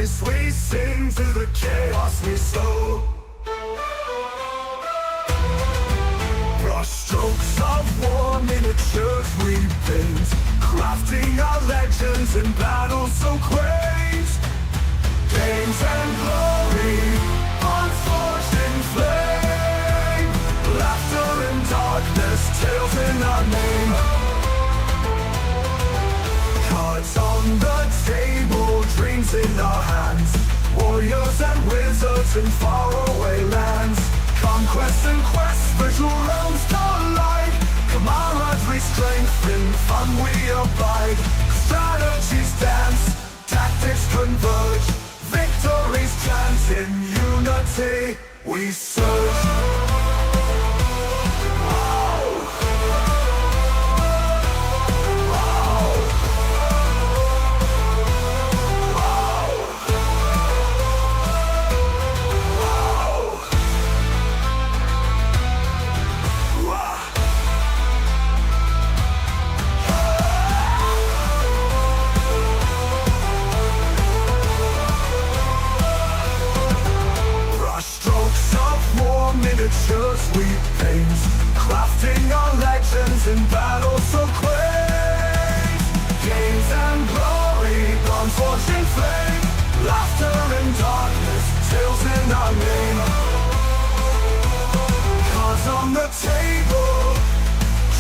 voice we sing to the chaos we sow. Brush strokes of war, miniatures we paint, crafting our legends in battles so quaint. Games and glory, unforged in flame, laughter and darkness, tales in our name. Cards on the table, dreams in our hands, warriors and wizards in faraway lands. Conquest and quest, virtual realms collide, camaraderie, strength, in fun we abide. Strategies dance, tactics converge, victories chant, in unity we surge. Miniatures we paint, crafting our legends in battle so quaint. Games and glory, gone forged in flame, laughter and darkness, tales in our name. Cards on the table,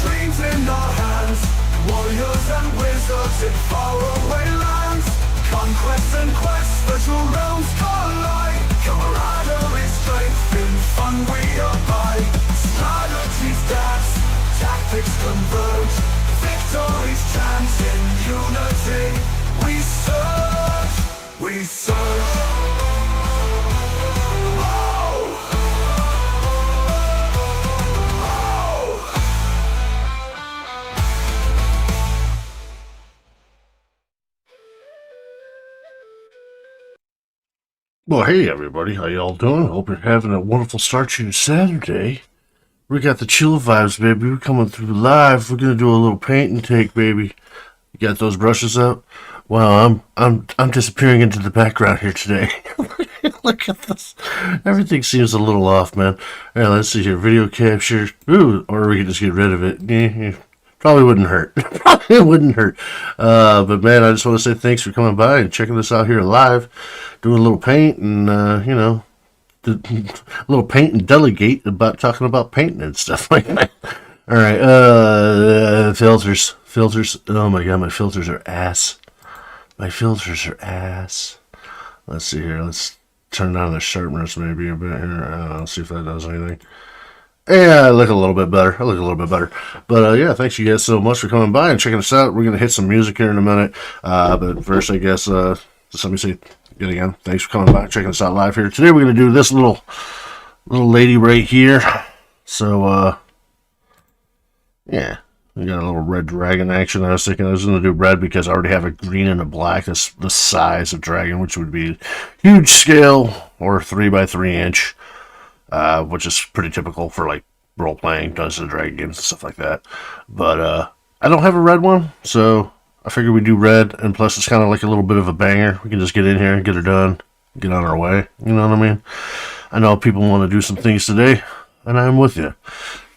dreams in our hands, warriors and wizards in faraway lands. Conquest and quest, virtual realms collide, camaraderie, strength, in fun we abide. Strategies dance, tactics converge, victories chant, in unity we surge, we surge. Well, hey everybody, how y'all doing? Hope you're having a wonderful start to your Saturday. We got the chill vibes, baby. We're coming through live. We're gonna do a little paint and take, baby. You got those brushes up? Wow, I'm disappearing into the background here today. Look at this. Everything seems a little off, man. Yeah, let's see here. Video capture. Ooh, or we can just get rid of it. Probably wouldn't hurt. Probably wouldn't hurt. But man, I just want to say thanks for coming by and checking this out here live. Doing a little paint and, a little paint and delegate about talking about painting and stuff like that. All right, filters. Oh my God, my filters are ass. My filters are ass. Let's see here. Let's turn down the sharpness maybe a bit here. Let's see if that does anything. Yeah, I look a little bit better. But yeah, thanks you guys so much for coming by and checking us out. We're going to hit some music here in a minute. But first, I guess, just let me say it again. Thanks for coming by and checking us out live here. Today, we're going to do this little lady right here. So, yeah, we got a little red dragon action. I was thinking I was going to do red because I already have a green and a black. That's the size of dragon, which would be huge scale or 3x3 inch. Which is pretty typical for like role-playing Dungeons and Dragons games and stuff like that. But I don't have a red one, so I figured we'd do red, and plus it's kind of like a little bit of a banger. We can just get in here and get it done, get on our way, you know what I mean? I know people want to do some things today, and I'm with you.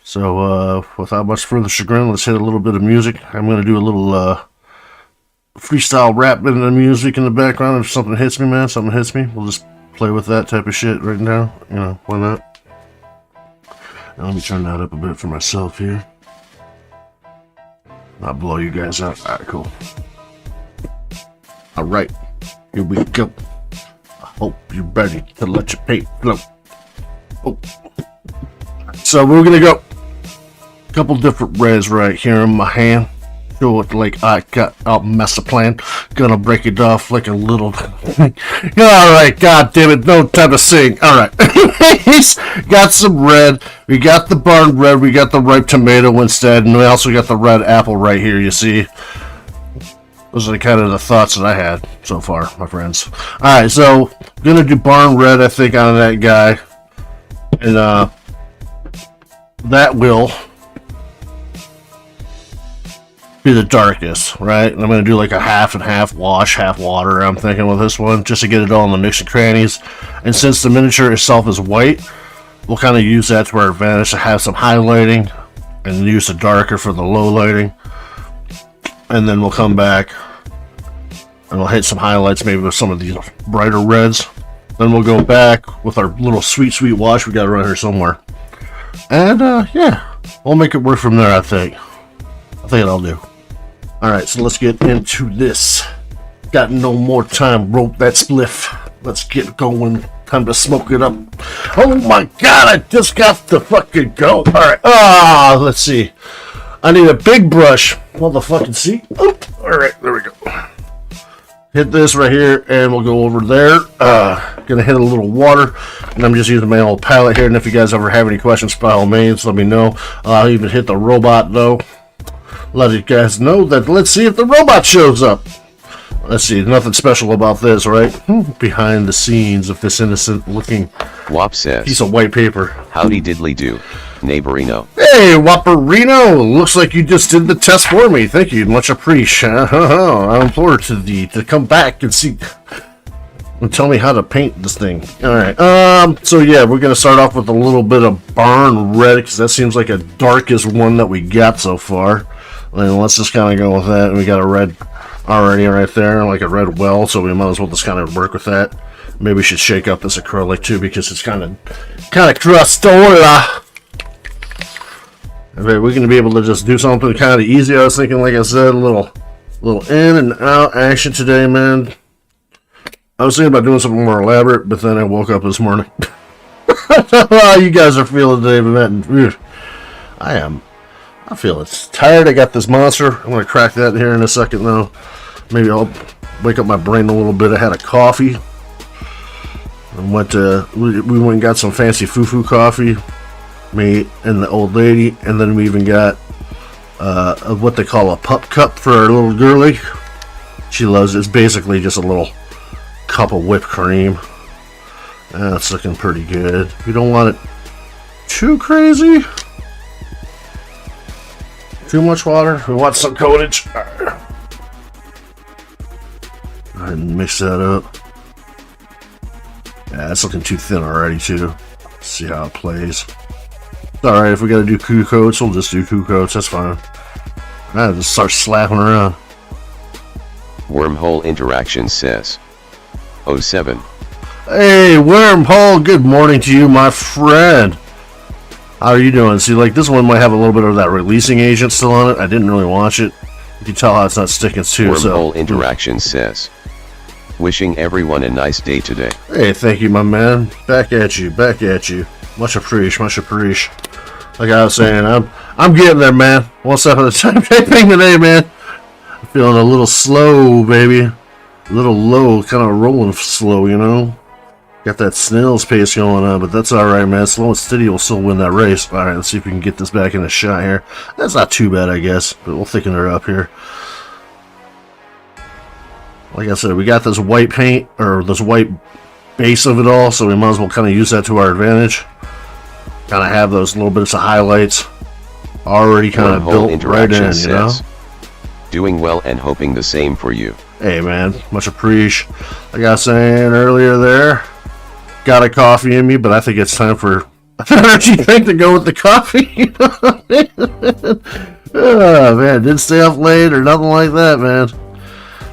So without much further chagrin, let's hit a little bit of music. I'm going to do a little freestyle rap in the music in the background. If something hits me, man, we'll just play with that type of shit right now. You know, why not? Now let me turn that up a bit for myself here. Not blow you guys out. Alright, cool. Alright, here we go. I hope you're ready to let your paint flow. Oh. So we're gonna go a couple different reds right here in my hand. Show it like I got a master plan. Gonna break it off like a little. Alright, god damn it, no time to sing. Alright. Got some red. We got the barn red. We got the ripe tomato instead. And we also got the red apple right here, you see. Those are kind of the thoughts that I had so far, my friends. Alright, so gonna do barn red, I think, on that guy. And that will be the darkest, right? And I'm going to do like a half and half wash, half water, I'm thinking with this one, just to get it all in the nooks and crannies. And since the miniature itself is white, we'll kind of use that to our advantage to have some highlighting and use the darker for the low lighting. And then we'll come back and we'll hit some highlights maybe with some of these brighter reds. Then we'll go back with our little sweet wash we got around here somewhere. And yeah, we'll make it work from there, I think. I think it'll do. Alright, so let's get into this. Got no more time. Rope that spliff. Let's get going. Time to smoke it up. Oh my god, I just got to fucking go. Alright, let's see. I need a big brush. Motherfucking see. Alright, there we go. Hit this right here, and we'll go over there. Gonna hit a little water, and I'm just using my old palette here. And if you guys ever have any questions, by all means, let me know. I'll even hit the robot though. Let you guys know that. Let's see if the robot shows up. Let's see, nothing special about this, right? Behind the scenes of this innocent-looking Wop says, piece of white paper. Howdy diddly do, neighborino. Hey, Whopperino! Looks like you just did the test for me. Thank you, much appreciated. I implore to come back and see and tell me how to paint this thing. All right. So yeah, we're gonna start off with a little bit of barn red because that seems like a darkest one that we got so far. And let's just kind of go with that. And we got a red already right there, like a red well, so we might as well just kind of work with that. Maybe we should shake up this acrylic too because it's kind of crustola. Okay, we're gonna be able to just do something kind of easy. I was thinking, like I said, a little in and out action today, man. I was thinking about doing something more elaborate, but then I woke up this morning. How you guys are feeling today, man? I feel it's tired. I got this monster. I'm gonna crack that here in a second, though. Maybe I'll wake up my brain a little bit. I had a coffee. And we went and got some fancy foo-foo coffee. Me and the old lady, and then we even got what they call a pup cup for our little girlie. She loves it. It's basically just a little cup of whipped cream. That's looking pretty good. We don't want it too crazy. Too much water. We want some coatage. All right. Go ahead and mix that up. Yeah, it's looking too thin already too. Let's see how it plays. It's alright, if we gotta do 2 coats, we'll just do 2 coats. That's fine. Alright, just start slapping around. Wormhole Interaction says, 07. Hey, Wormhole, good morning to you, my friend. How are you doing? See, like, this one might have a little bit of that releasing agent still on it. I didn't really watch it. You can tell how it's not sticking too. Wormhole Interaction says, wishing everyone a nice day today. Hey, thank you, my man. Back at you, back at you. Much appreciate, much appreciate. Like I was saying, I'm getting there, man. One step at a time. Typing today, man. I'm feeling a little slow, baby. A little low, kind of rolling slow, you know. Got that snail's pace going on, but that's alright, man. Slow and steady will still win that race. Alright, let's see if we can get this back in a shot here. That's not too bad, I guess, but we'll thicken her up here. Like I said, we got this white paint, or this white base of it all, so we might as well kind of use that to our advantage. Kind of have those little bits of highlights already kind of built right in, you know? Doing well and hoping the same for you. Hey, man, much appreciate. Like I was saying earlier there, got a coffee in me, but I think it's time for an energy drink to go with the coffee. Oh, man, didn't stay up late or nothing like that, man.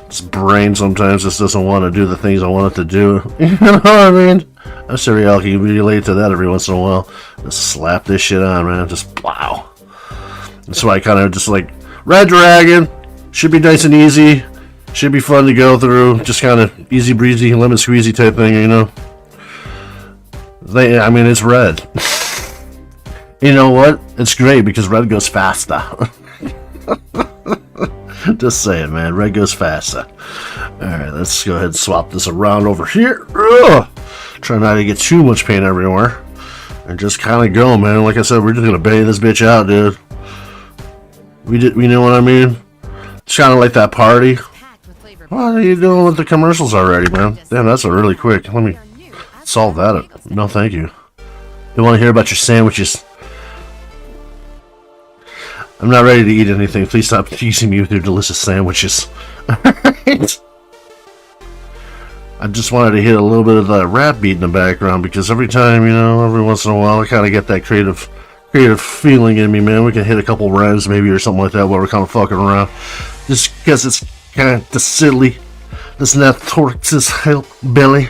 This brain sometimes just doesn't want to do the things I want it to do. You know what I mean? I'm sure y'all can relate to that every once in a while. Just slap this shit on, man. Just wow. That's why I kind of just like Red Dragon. Should be nice and easy. Should be fun to go through. Just kind of easy breezy, lemon squeezy type thing, you know. I mean, it's red. You know what? It's great because red goes faster. Just saying, man. Red goes faster. Alright, let's go ahead and swap this around over here. Ugh. Try not to get too much paint everywhere. And just kind of go, man. Like I said, we're just going to bang this bitch out, dude. We know what I mean? It's kind of like that party. What are you doing with the commercials already, man? Damn, that's a really quick. Let me solve that. No, thank you. You want to hear about your sandwiches? I'm not ready to eat anything. Please stop teasing me with your delicious sandwiches. Alright? I just wanted to hit a little bit of that rap beat in the background because every time, you know, every once in a while, I kind of get that creative feeling in me, man. We can hit a couple rhymes maybe or something like that while we're kind of fucking around. Just because it's kind of silly. This not torque this help belly.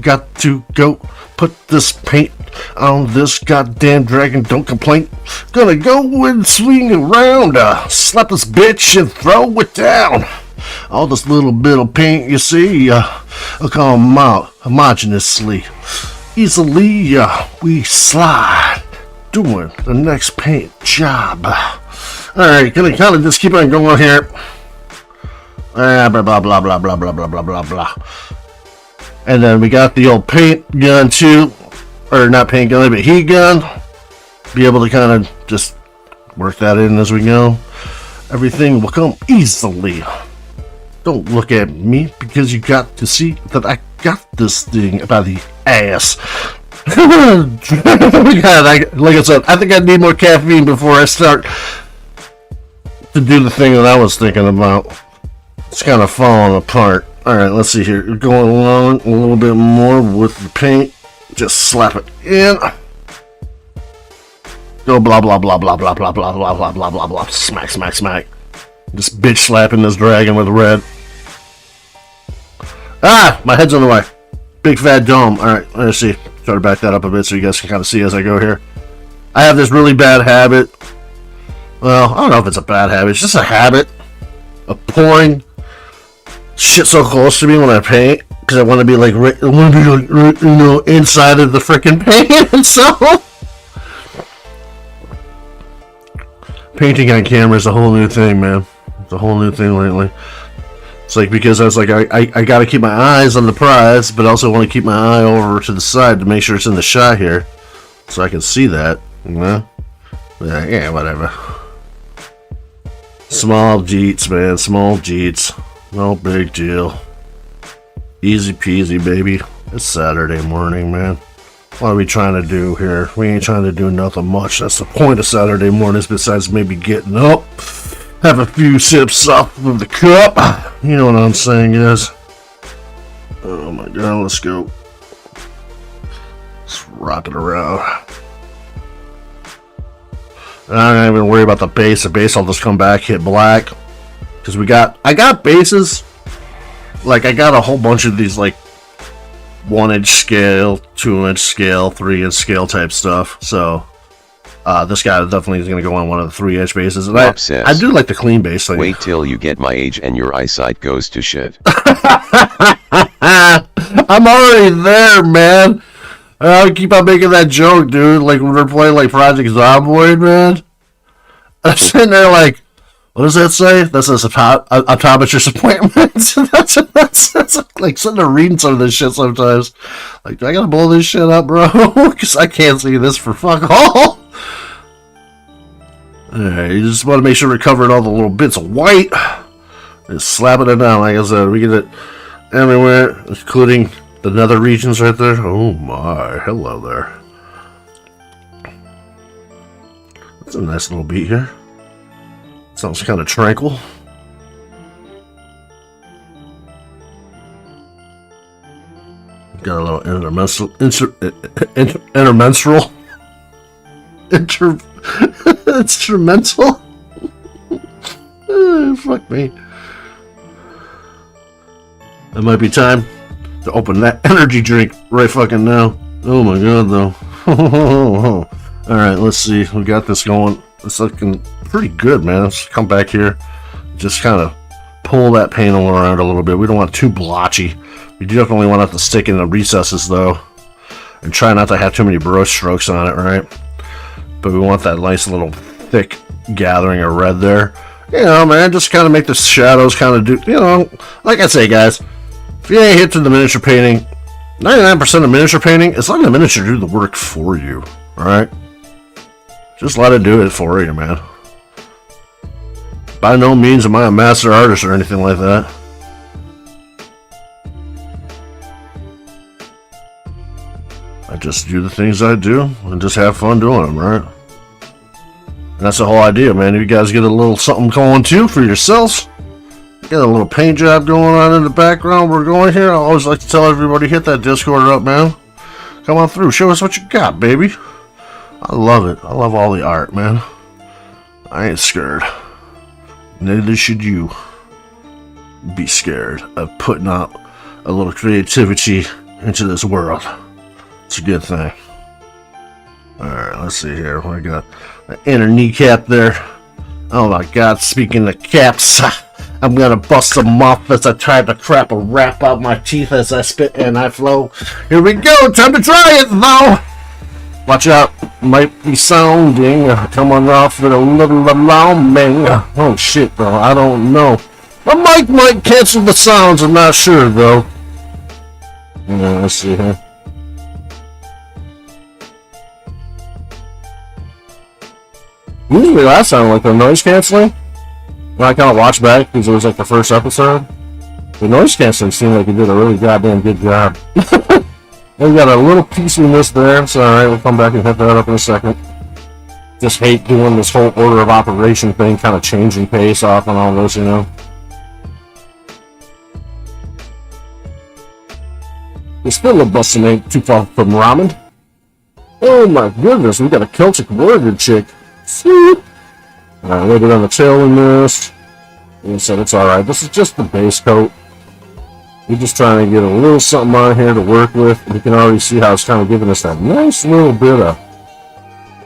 Got to go put this paint on this goddamn dragon. Don't complain. Gonna go and swing around, slap this bitch and throw it down. All this little bit of paint you see, I'll come out homogeneously. Easily, we slide. Doing the next paint job. Alright, gonna kind of just keep on going here. Blah blah blah blah blah blah blah blah blah blah. And then we got the old paint gun too, or not paint gun, but heat gun. Be able to kind of just work that in as we go. Everything will come easily. Don't look at me because you got to see that I got this thing by the ass. God, like I said, I think I need more caffeine before I start to do the thing that I was thinking about. It's kind of falling apart. Alright, let's see here. Going along a little bit more with the paint. Just slap it in. Go blah blah blah blah blah blah blah blah blah blah blah blah. Smack smack smack. Just bitch slapping this dragon with red. Ah! My head's on the way. Big fat dome. Alright, let's see. Try to back that up a bit so you guys can kind of see as I go here. I have this really bad habit. Well, I don't know if it's a bad habit. It's just a habit of pouring shit so close to me when I paint because I want to be like, you know, inside of the freaking paint. And so painting on camera is a whole new thing, man. It's a whole new thing lately. It's like because I was like, I got to keep my eyes on the prize, but also want to keep my eye over to the side to make sure it's in the shot here, so I can see that. You know? Yeah, whatever. Small jeets, man. Small jeets. No big deal. Easy peasy, baby. It's Saturday morning, man. What are we trying to do here? We ain't trying to do nothing much. That's the point of Saturday mornings besides maybe getting up, have a few sips off of the cup. You know what I'm saying, guys? Oh my god, let's go. Let's rock it around. I don't even worry about the base. The base, I'll just come back, hit black. Because I got bases, like I got a whole bunch of these like 1-inch scale, 2-inch scale, 3-inch scale type stuff. So this guy definitely is going to go on one of the 3-inch bases. And I do like the clean base thing. Wait till you get my age and your eyesight goes to shit. I'm already there, man. I keep on making that joke, dude. Like when we're playing like Project Zomboid, man. I'm sitting there like, what does that say? That says optometrist appointments. that's like sitting there reading some of this shit sometimes. Like, do I gotta blow this shit up, bro? Because I can't see this for fuck all. Alright, you just want to make sure we're covering all the little bits of white. Just slapping it down, like I said. We get it everywhere, including the nether regions right there. Oh my, hello there. That's a nice little beat here. Sounds kind of tranquil. Got a little instrumental. Fuck me. It might be time to open that energy drink right fucking now. Oh my god, though. Alright, let's see. We got this going. It's looking pretty good, man. Let's come back here. Just kind of pull that paint all around a little bit. We don't want too blotchy. We definitely want it to stick in the recesses, though. And try not to have too many brush strokes on it, right? But we want that nice little thick gathering of red there. You know, man, just kind of make the shadows kind of do, you know, like I say, guys, if you ain't hit to the miniature painting, 99% of miniature painting, it's letting the miniature do the work for you, alright? Just let it do it for you, man. By no means am I a master artist or anything like that. I just do the things I do and just have fun doing them, right? And that's the whole idea, man. You guys get a little something going too for yourselves. Got a little paint job going on in the background. We're going here. I always like to tell everybody, hit that Discord up, man. Come on through. Show us what you got, baby. I love it. I love all the art, man. I ain't scared. Neither should you be scared of putting out a little creativity into this world. It's a good thing. Alright, let's see here. We got the inner kneecap there. Oh my god, speaking of caps, I'm gonna bust them off as I try to crap a wrap out my teeth as I spit and I flow. Here we go, time to try it though! Watch out, might be sounding coming off with a little alarming. Oh shit, bro, I don't know. The mic might cancel the sounds, I'm not sure though. Yeah, let's see here. Usually that sounded like the noise canceling. When I kind of watched back because it was like the first episode, the noise canceling seemed like it did a really goddamn good job. We got a little piece in this there. It's alright, we'll come back and hit that up in a second. Just hate doing this whole order of operation thing, kind of changing pace off and all this, you know. The Spillabussin ain't too far from ramen. Oh my goodness, we got a Celtic warrior chick. Sweet. Alright, a little bit on the tail in this. Like I said, it's alright. This is just the base coat. We're just trying to get a little something on here to work with. You can already see how it's kind of giving us that nice little bit of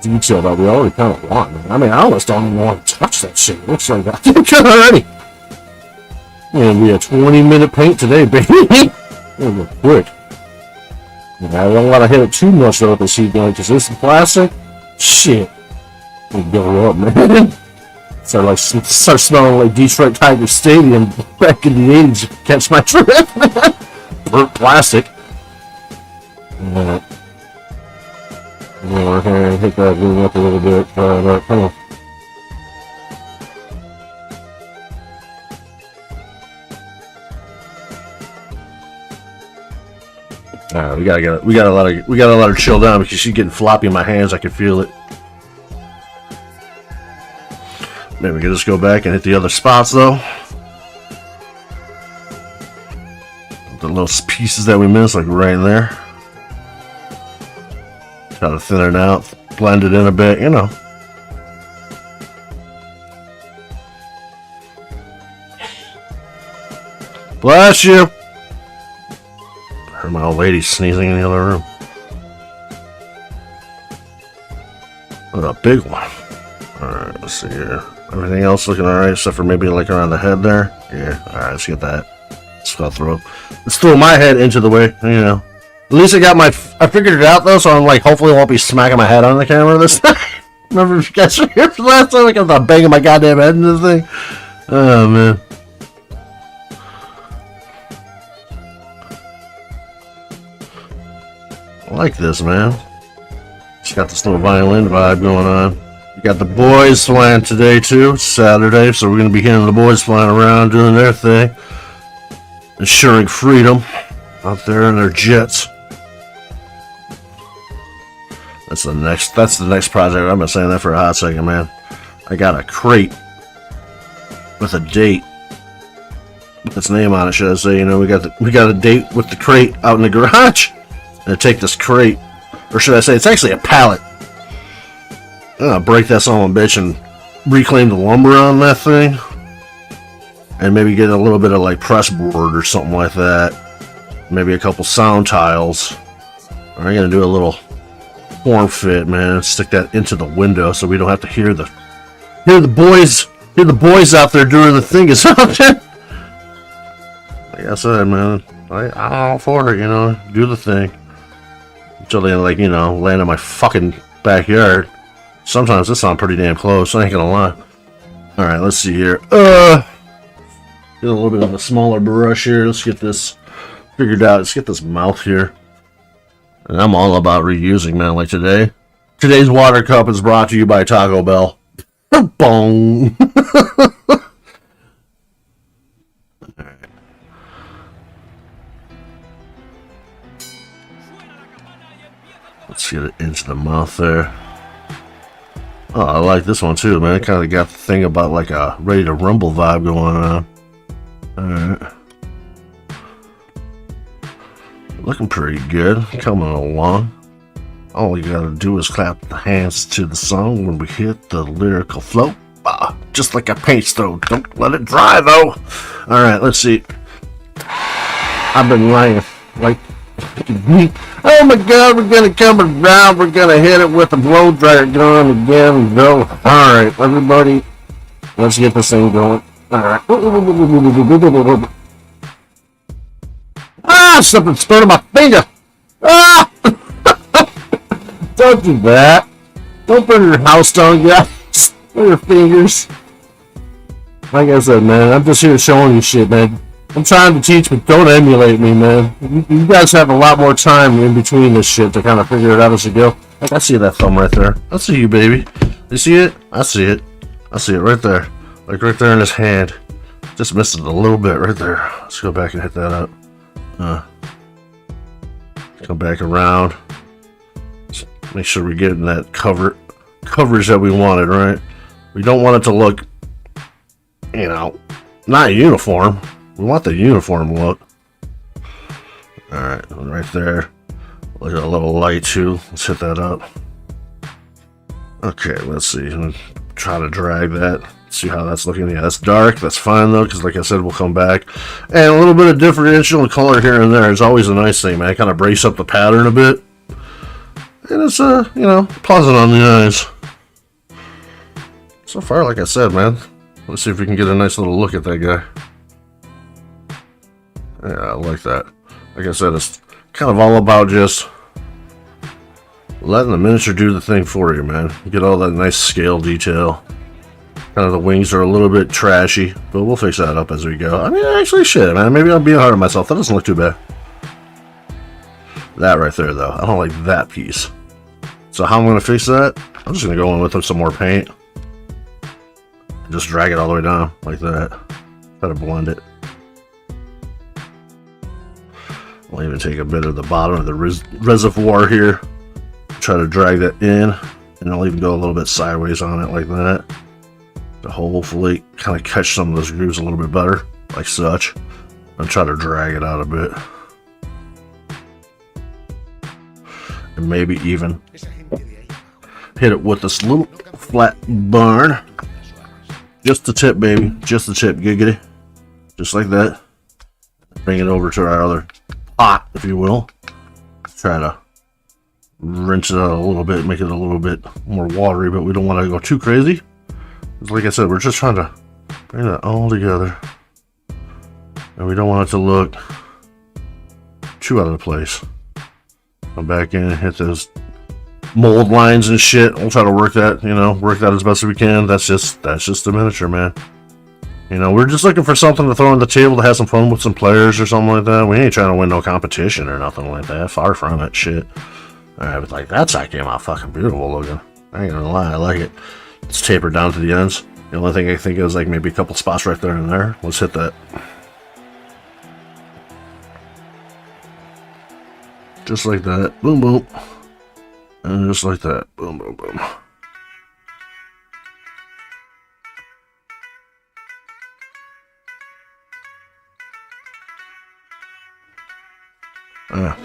detail that we already kind of want. Man. I mean, I almost don't even want to touch that shit. It looks like I think good already. And we had 20-minute paint today, baby. Real quick. Yeah, I don't want to hit it too much though with this heat gun because this is plastic. Shit. We go up, man. Start smelling like Detroit Tiger Stadium back in the 80s. If you catch my drift, man. Burnt plastic. Alright. Over here, hit that room up a little bit. Alright, come on. Alright, we gotta let her chill down because she's getting floppy in my hands. I can feel it. Maybe we can just go back and hit the other spots though. The little pieces that we missed, like right in there. Try to thin it out, blend it in a bit, you know. Bless you. I heard my old lady sneezing in the other room. What a big one. Alright, let's see here. Everything else looking alright, except for maybe like around the head there. Yeah, alright, let's get that. Let's throw my head into the way, you know. At least I figured it out though, so I'm like, hopefully I won't be smacking my head on the camera this time. Remember if you guys were here for the last time, like I was banging my goddamn head into this thing. Oh man. I like this, man. Just got this little violin vibe going on. We got the boys flying today too. It's Saturday, so we're going to be hearing the boys flying around doing their thing. Ensuring freedom out there in their jets. That's the next project. I've been saying that for a hot second, man. I got a crate with a date with its name on it, should I say. You know, we got a date with the crate out in the garage. And take this crate, or should I say it's actually a pallet. I'm gonna break that son of a bitch and reclaim the lumber on that thing. And maybe get a little bit of like press board or something like that. Maybe a couple sound tiles. I'm gonna do a little form fit, man. Stick that into the window so we don't have to hear the boys out there doing the thing is out there. Like I said, man, I'm all for it, you know, do the thing. Until they, like, you know, land in my fucking backyard. Sometimes this sounds pretty damn close, I ain't gonna lie. Alright, let's see here. Get a little bit of a smaller brush here. Let's get this figured out. Let's get this mouth here. And I'm all about reusing, man, like today. Today's water cup is brought to you by Taco Bell. Boom! Let's get it into the mouth there. Oh, I like this one too, man. It kind of got the thing about like a Ready to Rumble vibe going on. Alright. Looking pretty good. Coming along. All you gotta do is clap the hands to the song when we hit the lyrical flow. Just like a paint stove. Don't let it dry though. Alright, let's see. I've been lying. Like, oh my god, we're gonna come around. We're gonna hit it with a blow dryer gun again. Go. Alright, everybody. Let's get this thing going. Alright. Something spurred on my finger. Don't do that. Don't burn your house down, guys. With your fingers. Like I said, man, I'm just here showing you shit, man. I'm trying to teach, but don't emulate me, man. You guys have a lot more time in between this shit to kind of figure it out as you go. Like, I see that thumb right there. I see you, baby. You see it? I see it. I see it right there. Like right there in his hand. Just missed it a little bit right there. Let's go back and hit that up. Come back around. Just make sure we're getting that coverage that we wanted, right? We don't want it to look, you know, not uniform. We want the uniform look. Alright, right there. Look at a little light too. Let's hit that up. Okay, let's see. Try to drag that. See how that's looking. Yeah, that's dark. That's fine though, because like I said, we'll come back. And a little bit of differential color here and there is always a nice thing, man. Kind of brace up the pattern a bit. And it's, you know, pleasant on the eyes. So far, like I said, man. Let's see if we can get a nice little look at that guy. Yeah, I like that. Like I said, it's kind of all about just letting the miniature do the thing for you, man. Get all that nice scale detail. Kind of the wings are a little bit trashy, but we'll fix that up as we go. I mean, actually, shit, man. Maybe I'm being hard on myself. That doesn't look too bad. That right there, though. I don't like that piece. So how I'm going to fix that? I'm just going to go in with some more paint. Just drag it all the way down like that. Try to blend it. I'll even take a bit of the bottom of the reservoir here. Try to drag that in. And I'll even go a little bit sideways on it like that. To hopefully kind of catch some of those grooves a little bit better. Like such. And try to drag it out a bit. And maybe even hit it with this little flat barn. Just the tip, baby. Just the tip, giggity. Just like that. Bring it over to our other pot, if you will. Try to rinse it out a little bit, make it a little bit more watery, but we don't want to go too crazy. Because like I said, we're just trying to bring that all together. And we don't want it to look too out of place. Come back in and hit those mold lines and shit. We'll try to work that, you know, work that as best as we can. That's just the miniature, man. You know, we're just looking for something to throw on the table to have some fun with some players or something like that. We ain't trying to win no competition or nothing like that. Far from it, shit. Alright, but like that side came out fucking beautiful looking. I ain't gonna lie, I like it. It's tapered down to the ends. The only thing I think is like maybe a couple spots right there and there. Let's hit that. Just like that. Boom, boom. And just like that. Boom, boom, boom.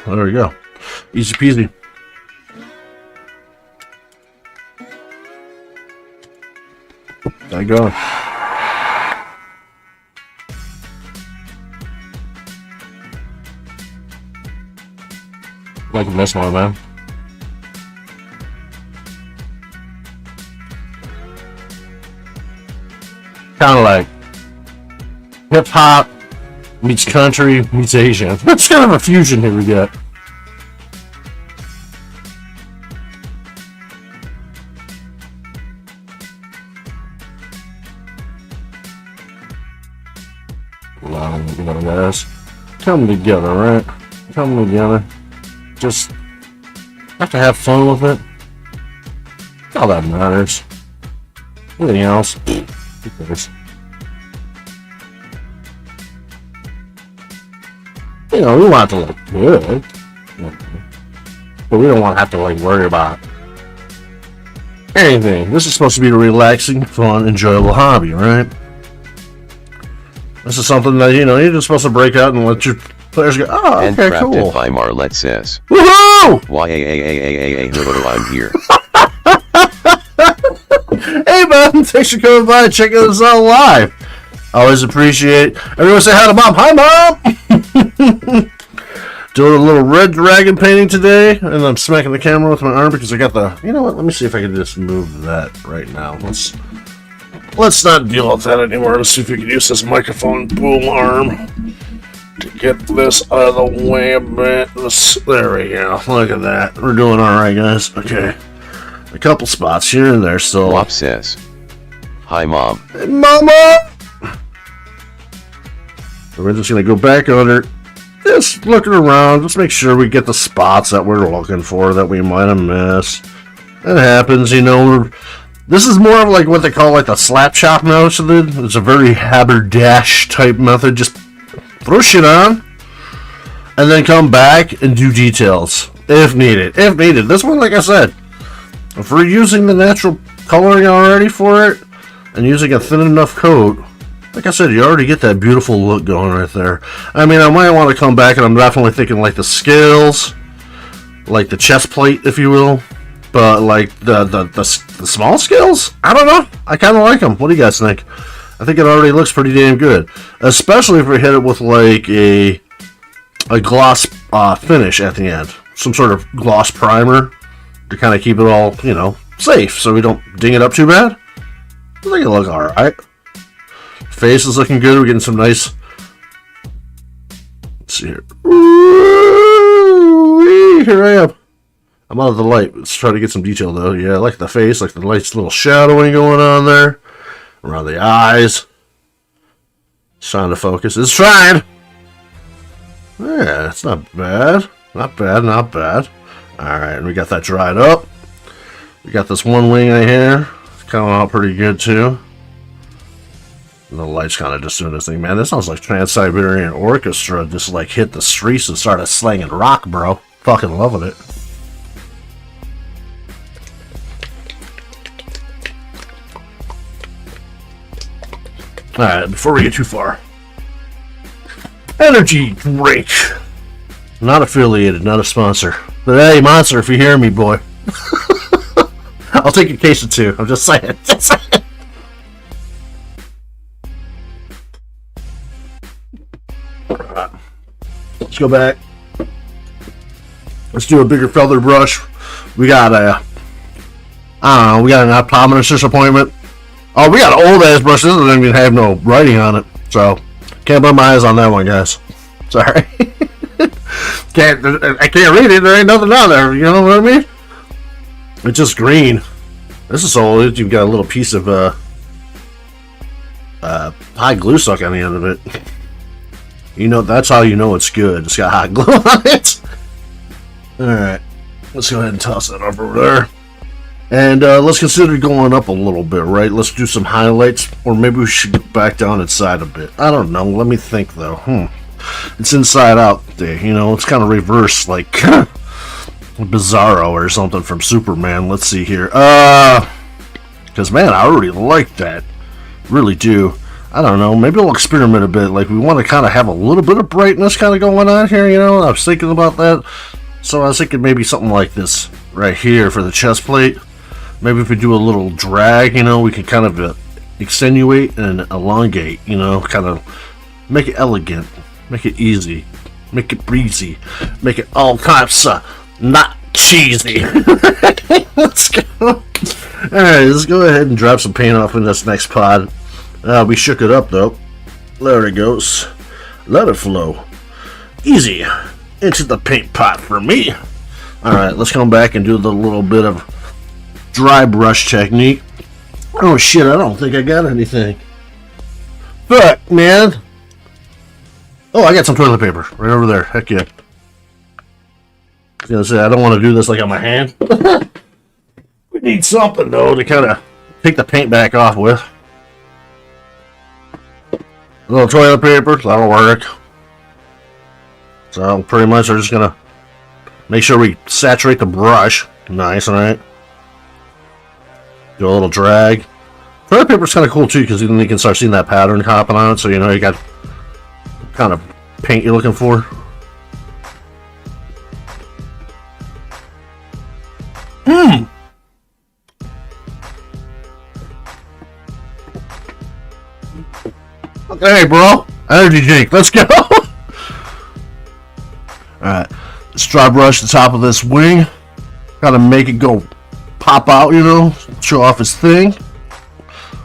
There we go. Easy peasy. There you go. Like this one, man. Kind of like hip hop meets country meets Asian. That's kind of a fusion here we got. You know, guys, come together, right? Come together. Just have to have fun with it. That's all that matters. Anything else? Who cares? You know, we want it to look good, but we don't want to have to like worry about anything. This is supposed to be a relaxing, fun, enjoyable hobby, right? This is something that, you're just supposed to break out and let your players go, oh, okay, Handcrafted cool. by Marlette says. Woohoo! I'm here. Hey, man, thanks for coming by and checking us out live. Always appreciate. Everyone say hi to Mom. Hi, Mom! Doing a little red dragon painting today, and I'm smacking the camera with my arm because I got the... You know what? Let me see if I can just move that right now. Let's not deal with that anymore. Let's see if we can use this microphone boom arm to get this out of the way a bit. There we go. Look at that. We're doing all right, guys. Okay. A couple spots here and there still. Wop says. Hi, Mom. Hey, Mama! We're just going to go back under. Just looking around. Just make sure we get the spots that we're looking for that we might have missed. That happens, This is more of like what they call like the slap chop method. It's a very haberdash type method. Just throw shit on and then come back and do details if needed. If needed. This one, like I said, if we're using the natural coloring already for it and using a thin enough coat, like I said, you already get that beautiful look going right there. I mean, I might want to come back and I'm definitely thinking like the scales, like the chest plate, if you will. But like the small scales, I don't know. I kind of like them. What do you guys think? I think it already looks pretty damn good, especially if we hit it with like a gloss finish at the end, some sort of gloss primer to kind of keep it all safe, so we don't ding it up too bad. I think it looks all right. Face is looking good. We're getting some nice. Let's see here. Ooh, here I am. I'm out of the light. Let's try to get some detail, though. Yeah, I like the face. Like the nice little shadowing going on there. Around the eyes. It's trying to focus. It's trying! Yeah, it's not bad. Not bad, not bad. Alright, and we got that dried up. We got this one wing right here. It's coming out pretty good, too. And the light's kind of just doing this thing. Man, this sounds like Trans-Siberian Orchestra just like hit the streets and started slanging rock, bro. Fucking loving it. Alright, before we get too far. Energy drink. Not affiliated, not a sponsor. But hey, Monster, if you hear me, boy. I'll take a case or two. I'm just saying. Alright. Let's go back. Let's do a bigger feather brush. We got we got an optometrist appointment. Oh, we got an old ass brush. This doesn't even have no writing on it, so can't put my eyes on that one, guys. Sorry. I can't read it. There ain't nothing on there. You know what I mean? It's just green. This is so old. You've got a little piece of hot glue stuck on the end of it. That's how you know it's good. It's got hot glue on it. All right, let's go ahead and toss that up over there. And let's consider going up a little bit, right? Let's do some highlights, or maybe we should get back down inside a bit. I don't know. Let me think, though. It's inside out day. It's kind of reverse, like Bizarro or something from Superman. Let's see here. Because, man, I already like that. Really do. I don't know. Maybe we'll experiment a bit. Like, we want to kind of have a little bit of brightness kind of going on here, I was thinking about that. So I was thinking maybe something like this right here for the chest plate. Maybe if we do a little drag, we can kind of extenuate and elongate, kind of make it elegant, make it easy, make it breezy, make it all types not cheesy. Let's go. Alright, let's go ahead and drop some paint off in this next pod. We shook it up though. There it goes. Let it flow. Easy. Into the paint pot for me. Alright, let's come back and do the little bit of dry brush technique. Oh shit, I don't think I got anything. Fuck, man. Oh, I got some toilet paper right over there. Heck yeah. I was gonna say, I don't want to do this like on my hand. We need something though to kind of take the paint back off with. A little toilet paper, that'll work. So pretty much we're just gonna make sure we saturate the brush. Nice, alright? Do a little drag. Toilet paper's kind of cool too, because then you can start seeing that pattern hopping on it, so you know you got kind of paint you're looking for. Okay, bro. Energy drink. Let's go. Alright. Let's dry brush the top of this wing. Gotta make it go pop out, you know? Show off his thing.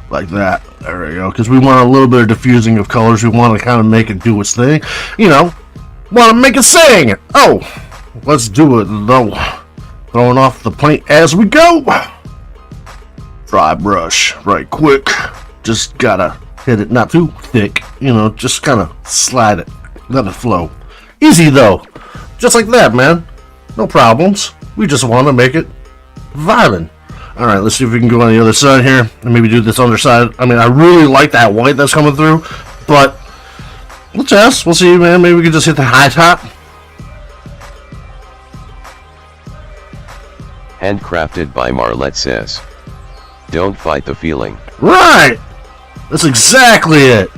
Like that. There we go. Because we want a little bit of diffusing of colors. We want to kind of make it do its thing. You know? Want to make it sing. Oh. Let's do it, though. Throwing off the paint as we go. Dry brush. Right quick. Just gotta hit it not too thick. You know, just kind of slide it. Let it flow. Easy, though. Just like that, man. No problems. We just want to make it vibing. Alright, let's see if we can go on the other side here and maybe do this underside. I mean, I really like that white that's coming through, but we'll test. We'll see, man. Maybe we can just hit the high top. Handcrafted by Marlette says. Don't fight the feeling. Right! That's exactly it.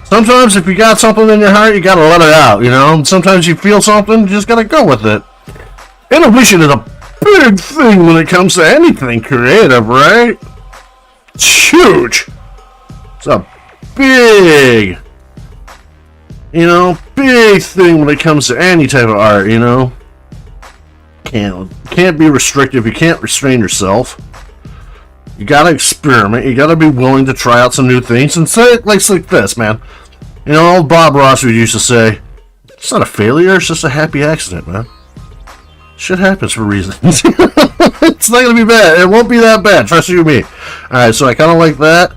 Sometimes if you got something in your heart, you gotta let it out, you know? And sometimes you feel something, you just gotta go with it. Innovation is a big thing when it comes to anything creative, right? It's huge. It's a big, big thing when it comes to any type of art, you know? Can't be restrictive. You can't restrain yourself. You gotta experiment. You gotta be willing to try out some new things and say it like this, man. You know, old Bob Ross used to say, it's not a failure, it's just a happy accident, man. Shit happens for reasons. It's not gonna be bad. It won't be that bad. Trust you me. Alright, so I kind of like that.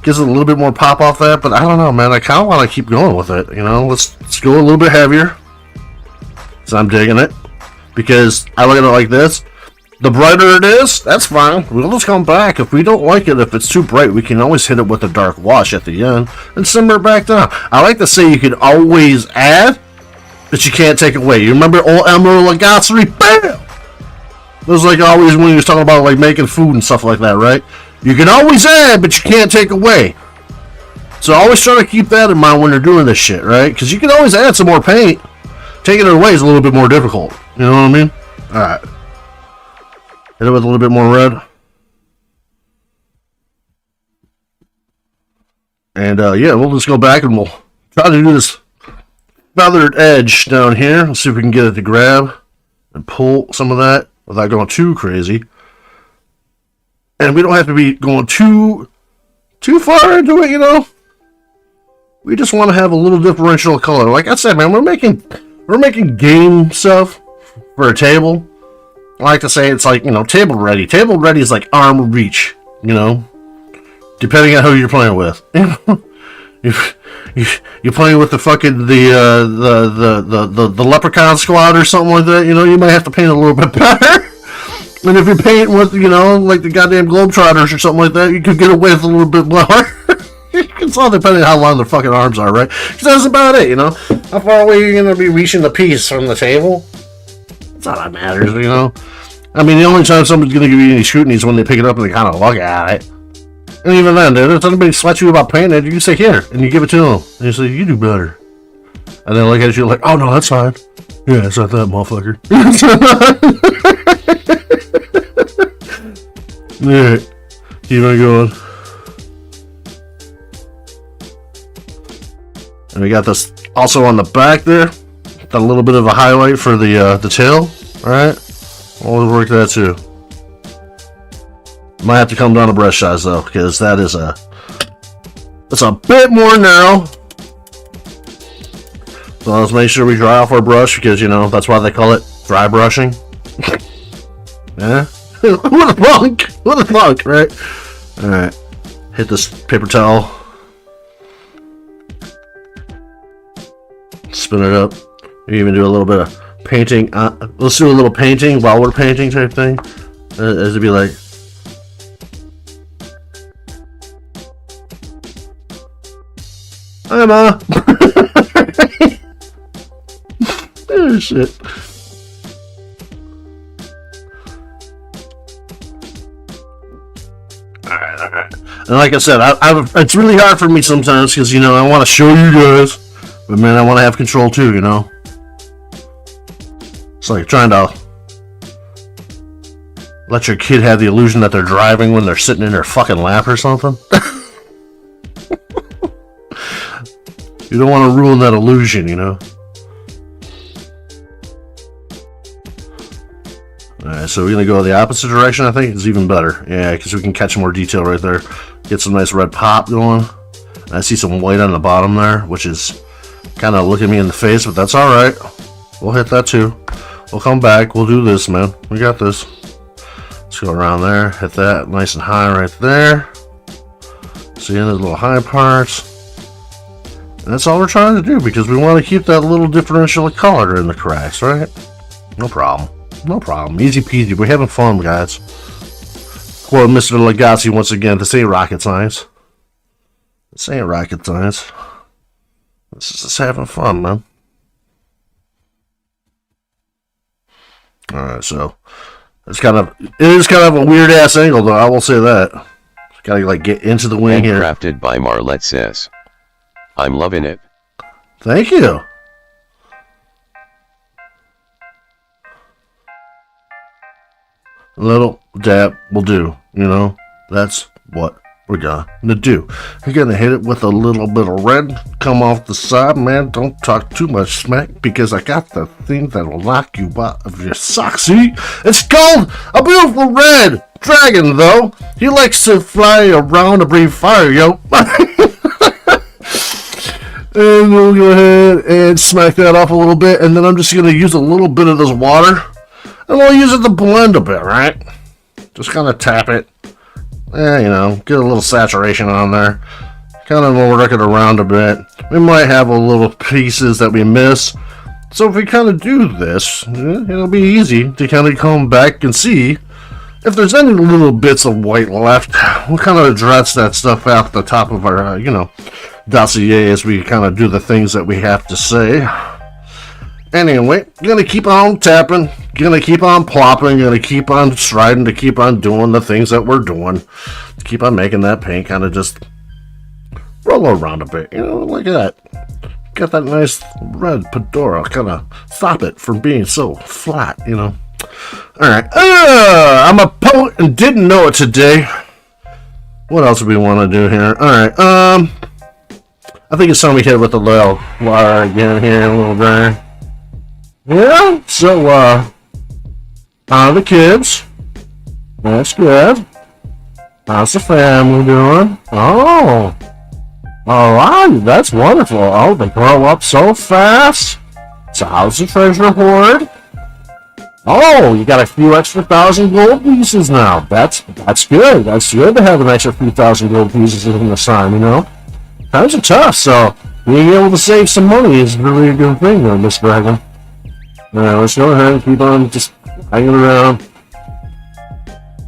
Gives it a little bit more pop off that, but I don't know, man. I kind of want to keep going with it. You know, let's go a little bit heavier. So I'm digging it. Because I look at it like this. The brighter it is, that's fine. We'll just come back. If we don't like it, if it's too bright, we can always hit it with a dark wash at the end and simmer it back down. I like to say you can always add, but you can't take away. You remember old Emerald Lagasse? Bam! It was like always when he was talking about like making food and stuff like that, right? You can always add, but you can't take away. So always try to keep that in mind when you're doing this shit, right? Because you can always add some more paint. Taking it away is a little bit more difficult. You know what I mean? Alright. Hit it with a little bit more red. And yeah, we'll just go back and we'll try to do this feathered edge down here. Let's see if we can get it to grab and pull some of that without going too crazy. And we don't have to be going too far into it, you know. We just want to have a little differential color. Like I said, man, we're making game stuff for a table. I like to say it's like, you know, table ready. Table ready is like arm reach, you know, depending on who you're playing with. You're playing with the fucking the leprechaun squad or something like that. You know, you might have to paint a little bit better. And if you're painting with, you know, like the goddamn Globetrotters or something like that, you could get away with a little bit more. It's all depending on how long their fucking arms are, right? Because that's about it, you know. How far away are you going to be reaching the piece from the table? That's all that matters, you know. I mean, the only time someone's going to give you any scrutiny is when they pick it up and they kind of look at it. And even then, dude, if anybody sweats you about painting it, you can say, here, and you give it to them. And you say, you do better. And then look at you like, oh, no, that's fine. Yeah, it's not that, motherfucker. Alright, keep on going. And we got this also on the back there. Got a little bit of a highlight for the tail. Alright, we'll work that too. Might have to come down to brush size though, because that's a bit more narrow. So let's make sure we dry off our brush, because you know that's why they call it dry brushing. Yeah. What a funk! What a funk, right? Alright. Hit this paper towel. Spin it up. We even do a little bit of painting. Let's do a little painting while we're painting type thing. As it'd be like. Hi, Ma! Oh, shit. And like I said, it's really hard for me sometimes because, you know, I want to show you guys, but man, I want to have control too, you know? It's like trying to let your kid have the illusion that they're driving when they're sitting in their fucking lap or something. You don't want to ruin that illusion, you know? Alright, so we're going to go the opposite direction, I think. It's even better. Yeah, because we can catch more detail right there. Get some nice red pop going. I see some white on the bottom there, which is kind of looking me in the face, but that's alright. We'll hit that too. We'll come back. We'll do this, man. We got this. Let's go around there. Hit that nice and high right there. See the little high parts. And that's all we're trying to do because we want to keep that little differential of color in the cracks, right? No problem. No problem. Easy peasy. We're having fun, guys. Quote Mr. Lagasse once again. This ain't rocket science. This ain't rocket science. This is just having fun, man. Alright, so it is kind of a weird ass angle though, I will say that. Gotta like get into the wing here. Crafted by Marlette says, I'm loving it. Thank you. A little dab will do, you know. That's what we're gonna do. You're gonna hit it with a little bit of red. Come off the side, man. Don't talk too much smack because I got the thing that'll knock you out of your socks. See? It's called a beautiful red dragon, though. He likes to fly around and breathe fire, yo. And we'll go ahead and smack that off a little bit, and then I'm just gonna use a little bit of this water, and we'll use it to blend a bit, right? Just kind of tap it. You know, get a little saturation on there. Kind of work it around a bit. We might have a little pieces that we miss. So if we kind of do this, it'll be easy to kind of come back and see if there's any little bits of white left. We'll kind of address that stuff at the top of our, you know, dossier as we kind of do the things that we have to say. Anyway, gonna keep on tapping, gonna keep on plopping, gonna keep on striding to keep on doing the things that we're doing. To keep on making that paint kind of just roll around a bit, you know, like that. Got that nice red fedora, kind of stop it from being so flat, you know. Alright, I'm a poet and didn't know it today. What else do we want to do here? Alright, I think it's time we hit it with the little water again here, a little dry. Yeah, so, how are the kids? That's good. How's the family doing? Oh, alright, that's wonderful. Oh, they grow up so fast. So how's the treasure hoard? Oh, you got a few extra 1,000 gold pieces now. That's good. That's good to have an extra few 1,000 gold pieces in this time, you know? Times are tough, so being able to save some money is really a good thing there, Miss Dragon. Alright, let's go ahead and keep on just hanging around.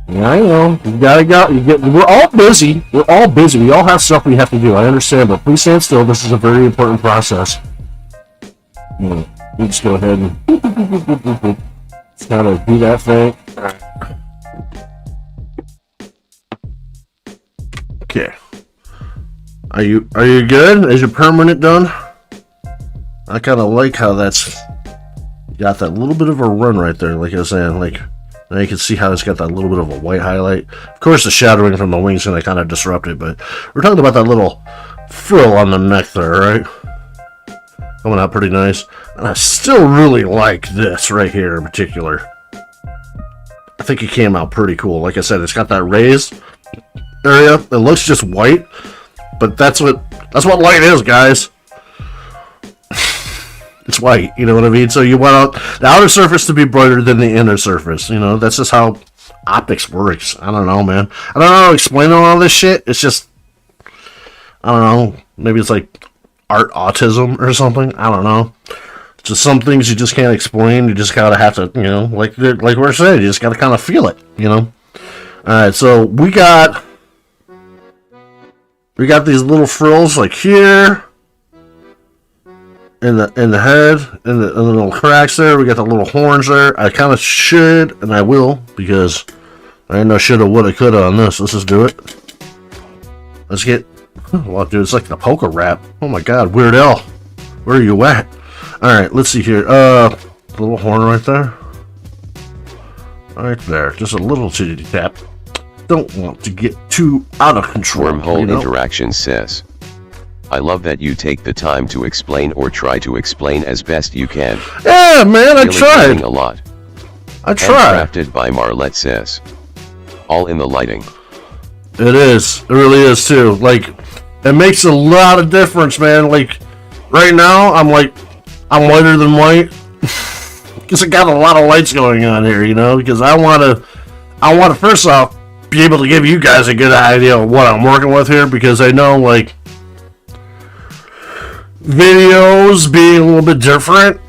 Yeah, I know. You gotta go. We're all busy. We're all busy. We all have stuff we have to do. I understand, but please stand still. This is a very important process. We just go ahead and just kind of do that thing. Okay. Are you good? Is your permanent done? I kind of like how that's got that little bit of a run right there, like I was saying, like now you can see how it's got that little bit of a white highlight. Of course the shadowing from the wings gonna kind of disrupt it, but we're talking about that little frill on the neck there, right? Coming out pretty nice. And I still really like this right here in particular. I think it came out pretty cool. Like I said, it's got that raised area. It looks just white, but that's what light is, guys. It's white, you know what I mean? So you want the outer surface to be brighter than the inner surface. You know, that's just how optics works. I don't know, man. I don't know how to explain all this shit. It's just, I don't know. Maybe it's like art autism or something. I don't know. It's just some things you just can't explain. You just gotta have to, you know, like we're saying, you just gotta kind of feel it, you know? Alright, so we got these little frills like here. In the head, in the little cracks there, we got the little horns there. I kind of should, and I will, because I ain't no shoulda, woulda, coulda on this. Let's just do it. Let's get... Well, dude, it's like the poker rap. Oh my god, Weird Al. Where are you at? Alright, let's see here. Little horn right there. Right there. Just a little titty tap. Don't want to get too out of control. Wormhole Interaction says, I love that you take the time to explain or try to explain as best you can. Yeah, man, I Really tried. learning a lot. I tried. Handcrafted by Marlette says, all in the lighting. It is. It really is too. Like, it makes a lot of difference, man. Like, right now, I'm whiter than white. Because I got a lot of lights going on here, you know? Because I want to, first off, be able to give you guys a good idea of what I'm working with here. Because I know, like, videos being a little bit different.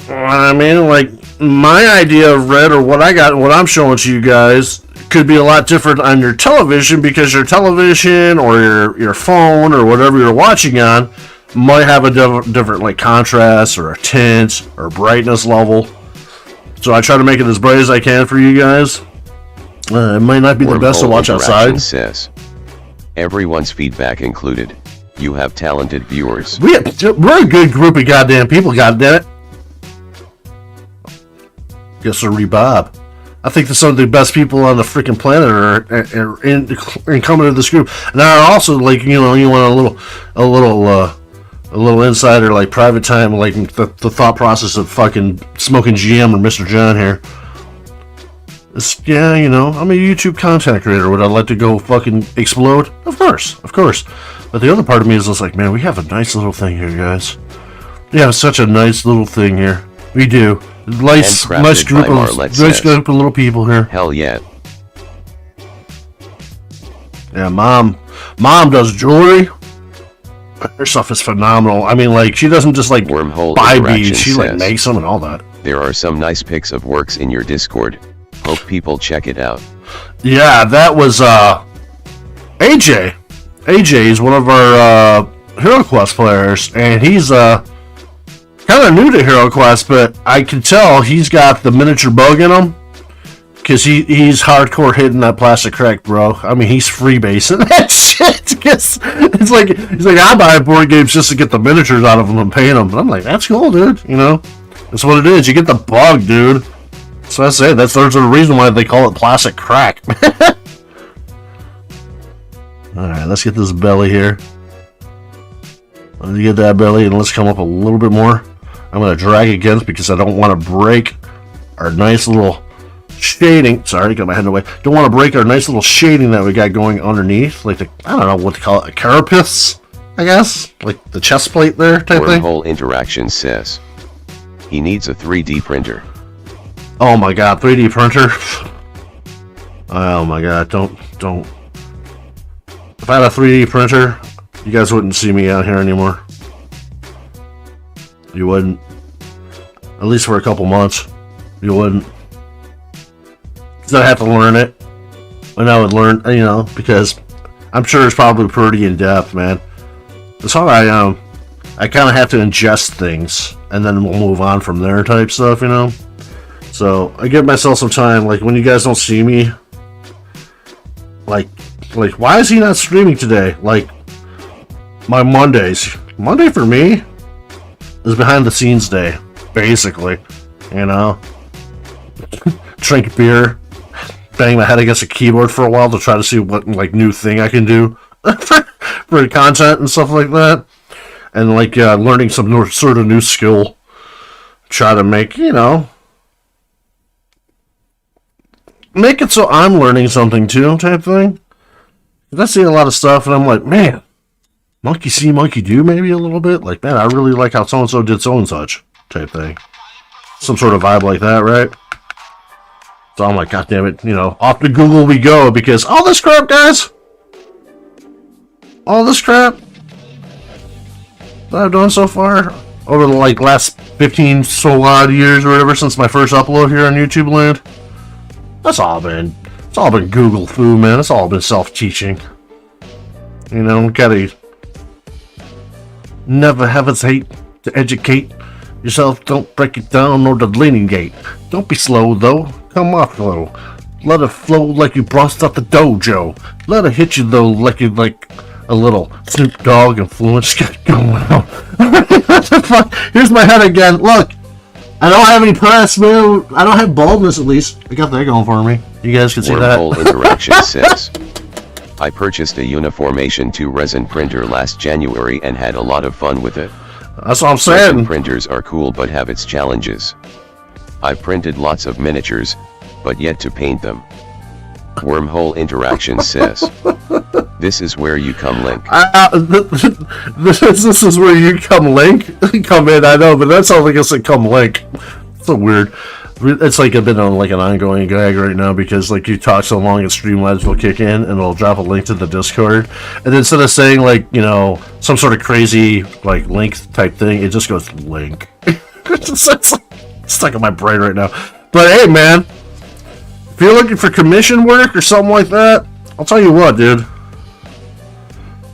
I mean, like, my idea of red or what I got, what I'm showing to you guys, could be a lot different on your television, because your television or your phone or whatever you're watching on might have a different like contrast or a tint or brightness level. So I try to make it as bright as I can for you guys. It might not be the best to watch outside. Says, everyone's feedback included. You have talented viewers. We're a good group of goddamn people, goddamn it. Yes, sir, Bob. I think that some of the best people on the freaking planet are in coming to this group. Now, also, like, you know, you want a little insider, like, private time, like the thought process of fucking smoking GM or Mr. John here. Yeah, you know, I'm a YouTube content creator. Would I like to go fucking explode? Of course. But the other part of me is just like, man, we have a nice little thing here, guys. We have such a nice little thing here. We do. Nice group of little people here. Hell yeah. Yeah, mom does jewelry. Her stuff is phenomenal. I mean, like, she doesn't just like Wormhole buy beads. She like makes them and all that. There are some nice pics of works in your Discord. Hope people check it out. Yeah, that was AJ. AJ is one of our Hero Quest players, and he's kind of new to Hero Quest, but I can tell he's got the miniature bug in him, because he's hardcore hitting that plastic crack, bro. I mean, he's freebasing that shit. Cause it's like, he's like, I buy board games just to get the miniatures out of them and paint them. And I'm like, that's cool, dude. You know, that's what it is. You get the bug, dude. So I say there's a reason why they call it plastic crack. All right, let's get this belly here. Let's get that belly, and let's come up a little bit more. I'm going to drag against because I don't want to break our nice little shading. Sorry, got my head in the way. Don't want to break our nice little shading that we got going underneath. Like the, I don't know what to call it, a carapace, I guess? Like the chest plate there type thing. Wormhole Interaction says, he needs a 3D printer. Oh my god, 3D printer. Oh my god, don't. If I had a 3D printer, you guys wouldn't see me out here anymore. You wouldn't. At least for a couple months. You wouldn't. Because I'd have to learn it. And I would learn, you know, because I'm sure it's probably pretty in-depth, man. That's how I kind of have to ingest things, and then we'll move on from there type stuff, you know? So, I give myself some time, like, when you guys don't see me, like, why is he not streaming today? Like, my Mondays. Monday for me is behind the scenes day, basically, you know? Drink beer, bang my head against a keyboard for a while to try to see what, like, new thing I can do for content and stuff like that. And, like, learning some sort of new skill. Try to make, you know, make it so I'm learning something too, type thing. I see a lot of stuff, and I'm like, man, monkey see, monkey do, maybe a little bit. Like, man, I really like how so-and-so did so-and-such, type thing. Some sort of vibe like that, right? So I'm like, God damn it, you know, off to Google we go, because all this crap, guys, all this crap that I've done so far, over the, like, last 15 so odd years or whatever, since my first upload here on YouTube land, it's all been Google foo, man. It's all been self-teaching. You know, gotta never hesitate to educate yourself. Don't break it down nor delineate. Don't be slow, though. Come off slow. Let it flow like you brought out the dojo. Let it hit you, though, like you, like, a little Snoop Dogg influence going on. What the fuck? Here's my head again. Look, I don't have any press, man. I don't have baldness, at least. I got that going for me. You guys can see that. Wormhole Interaction says, I purchased a Uniformation 2 resin printer last January and had a lot of fun with it. That's what I'm saying. Resin printers are cool but have its challenges. I've printed lots of miniatures, but yet to paint them. Wormhole Interaction says, this is where you come, Link. This is where you come, Link. Come in, I know, but that sounds like I said come, Link. It's so weird. It's like I've been on like an ongoing gag right now because like you talk so long and Streamlabs will kick in and it'll drop a link to the Discord, and instead of saying like, you know, some sort of crazy like link type thing, it just goes Link. It's like stuck in my brain right now. But hey, man, if you're looking for commission work or something like that, I'll tell you what, dude.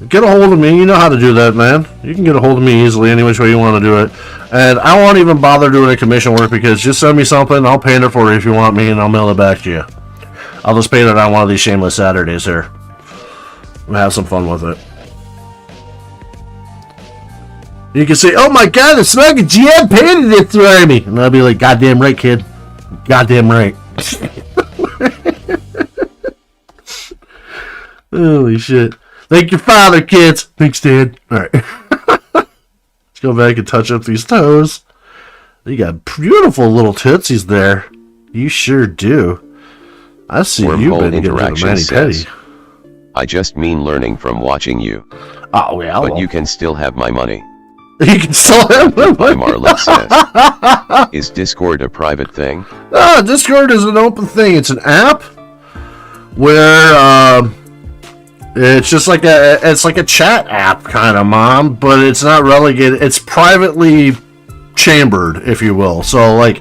Get a hold of me. You know how to do that, man. You can get a hold of me easily any which way you want to do it. And I won't even bother doing a commission work because just send me something. I'll paint it for you if you want me, and I'll mail it back to you. I'll just paint it on one of these Shameless Saturdays here. And have some fun with it. You can say, oh my god, the Snuggy GM painted it for me. And I'll be like, goddamn right, kid. Goddamn right. Holy shit. Thank your father, kids. Thanks, Dad. Alright. Let's go back and touch up these toes. You got beautiful little tootsies there. You sure do. I see you've been getting a mani-pedi. I just mean learning from watching you. Oh, yeah. But you can still have my money. You can still have my money. Marlet says, is Discord a private thing? Discord is an open thing. It's an app where it's just like a chat app kind of, Mom, but it's not relegated. It's privately chambered, if you will. So like,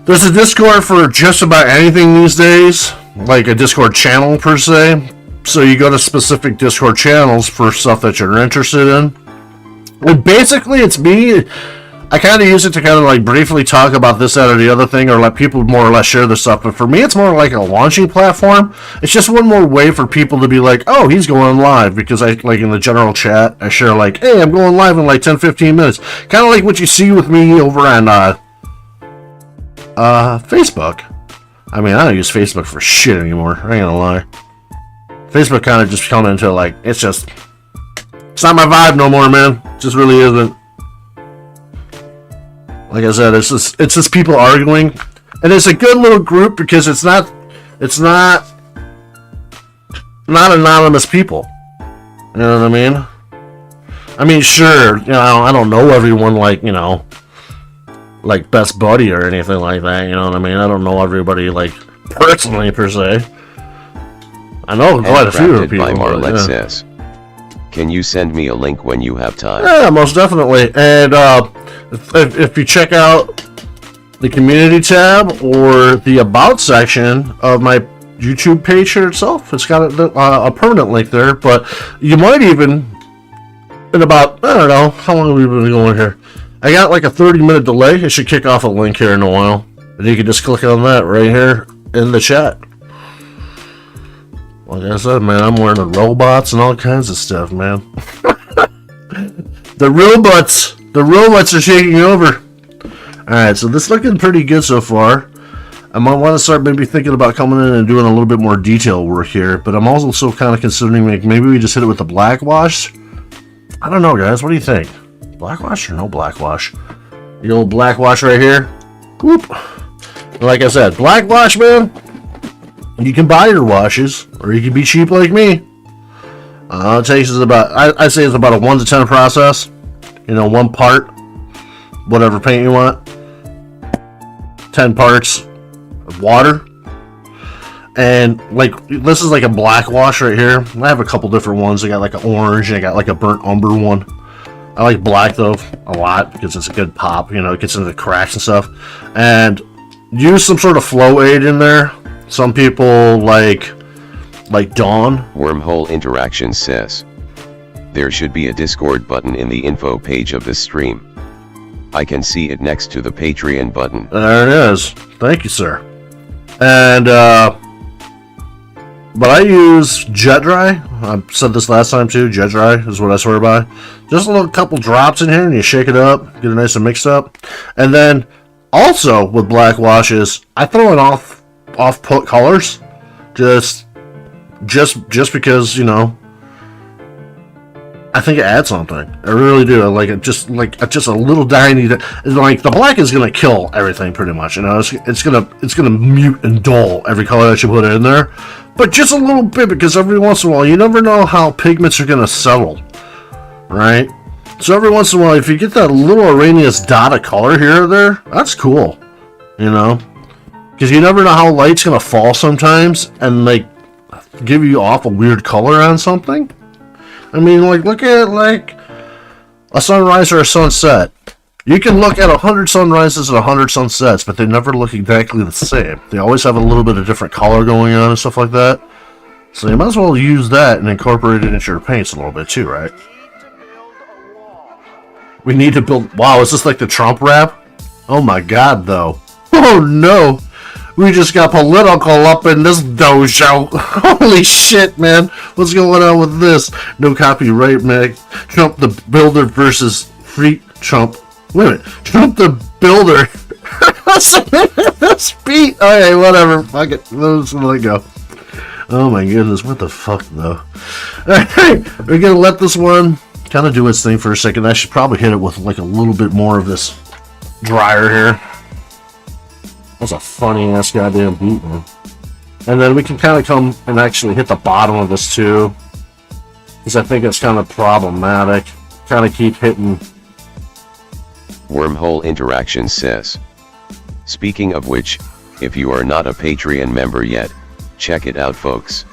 there's a Discord for just about anything these days, like a Discord channel per se. So you go to specific Discord channels for stuff that you're interested in. And basically, it's me. I kind of use it to kind of like briefly talk about this, that, or the other thing, or let people more or less share their stuff. But for me, it's more like a launching platform. It's just one more way for people to be like, oh, he's going live. Because I, like in the general chat, I share like, hey, I'm going live in like 10, 15 minutes. Kind of like what you see with me over on Facebook. I mean, I don't use Facebook for shit anymore. I ain't gonna lie. Facebook kind of just come into like, it's not my vibe no more, man. It just really isn't. Like I said, it's just people arguing, and it's a good little group because it's not anonymous people. You know what I mean? I mean, sure, you know, I don't know everyone like, you know, like best buddy or anything like that. You know what I mean? I don't know everybody like personally per se. I know quite a few people. By Marlet says, can you send me a link when you have time? Yeah, most definitely. And if you check out the community tab or the about section of my YouTube page here itself, it's got a permanent link there. But you might even, in about, I don't know, how long have we been going here? I got like a 30-minute delay. It should kick off a link here in a while. And you can just click on that right here in the chat. Like I said, man, I'm learning robots and all kinds of stuff, man. The robots are taking over. Alright, so this is looking pretty good so far. I might want to start maybe thinking about coming in and doing a little bit more detail work here, but I'm also kind of considering like maybe we just hit it with the black wash. I don't know, guys. What do you think? Black wash or no black wash? The old black wash right here. Whoop. Like I said, black wash, man. You can buy your washes, or you can be cheap like me. It takes us about, I say it's about a 1 to 10 process. You know, 1 part, whatever paint you want. 10 parts of water. And like, this is like a black wash right here. I have a couple different ones. I got like an orange, and I got like a burnt umber one. I like black though a lot because it's a good pop. You know, it gets into the cracks and stuff. And use some sort of flow aid in there. Some people like Dawn. Wormhole Interaction says, there should be a Discord button in the info page of this stream. I can see it next to the Patreon button. There it is. Thank you, sir. And But I use Jet Dry. I said this last time too. Jet Dry is what I swear by. Just a little couple drops in here, and you shake it up, get it nice and mixed up. And then also with black washes, I throw in off-put colors, just because, you know, I think it adds something. I really do. I like it. Just a little tiny. Like the black is gonna kill everything pretty much. You know, it's gonna mute and dull every color that you put in there. But just a little bit, because every once in a while you never know how pigments are gonna settle, right? So every once in a while, if you get that little Arrhenius dot of color here or there, that's cool. You know, because you never know how light's gonna fall sometimes, and like give you off a weird color on something. I mean, like, look at, like, a sunrise or a sunset. You can look at 100 sunrises and 100 sunsets, but they never look exactly the same. They always have a little bit of different color going on and stuff like that. So you might as well use that and incorporate it into your paints a little bit too, right? We need to build... Wow, is this like the Trump rap? Oh my god, though. Oh no! We just got political up in this dojo. Holy shit, man. What's going on with this? No copyright, man. Trump the Builder versus Free Trump. Wait a minute. Trump the Builder. What's this beat? Okay, whatever. Fuck it. Let's let it go. Oh my goodness. What the fuck, though? Alright, we're gonna let this one kind of do its thing for a second. I should probably hit it with like a little bit more of this dryer here. That's a funny ass goddamn beat, man. And then we can kind of come and actually hit the bottom of this too, because I think it's kind of problematic. Kind of keep hitting. Wormhole Interaction says, speaking of which, if you are not a Patreon member yet, check it out, folks.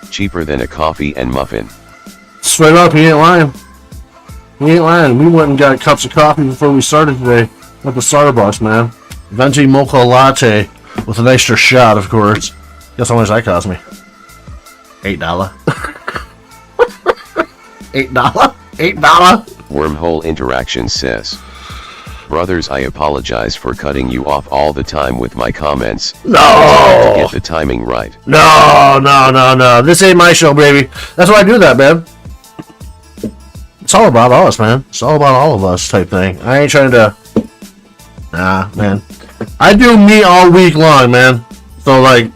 Cheaper than a coffee and muffin. Straight up, he ain't lying. He ain't lying. We went and got cups of coffee before we started today at the Starbucks, man. Venti mocha latte with an extra shot, of course. Guess how much that cost me? $8. $8? $8? Wormhole Interaction says, brothers, I apologize for cutting you off all the time with my comments. No! I had to get the timing right. No. This ain't my show, baby. That's why I do that, man. It's all about us, man. It's all about all of us type thing. I ain't trying to... Nah, man. I do me all week long, man. So, like,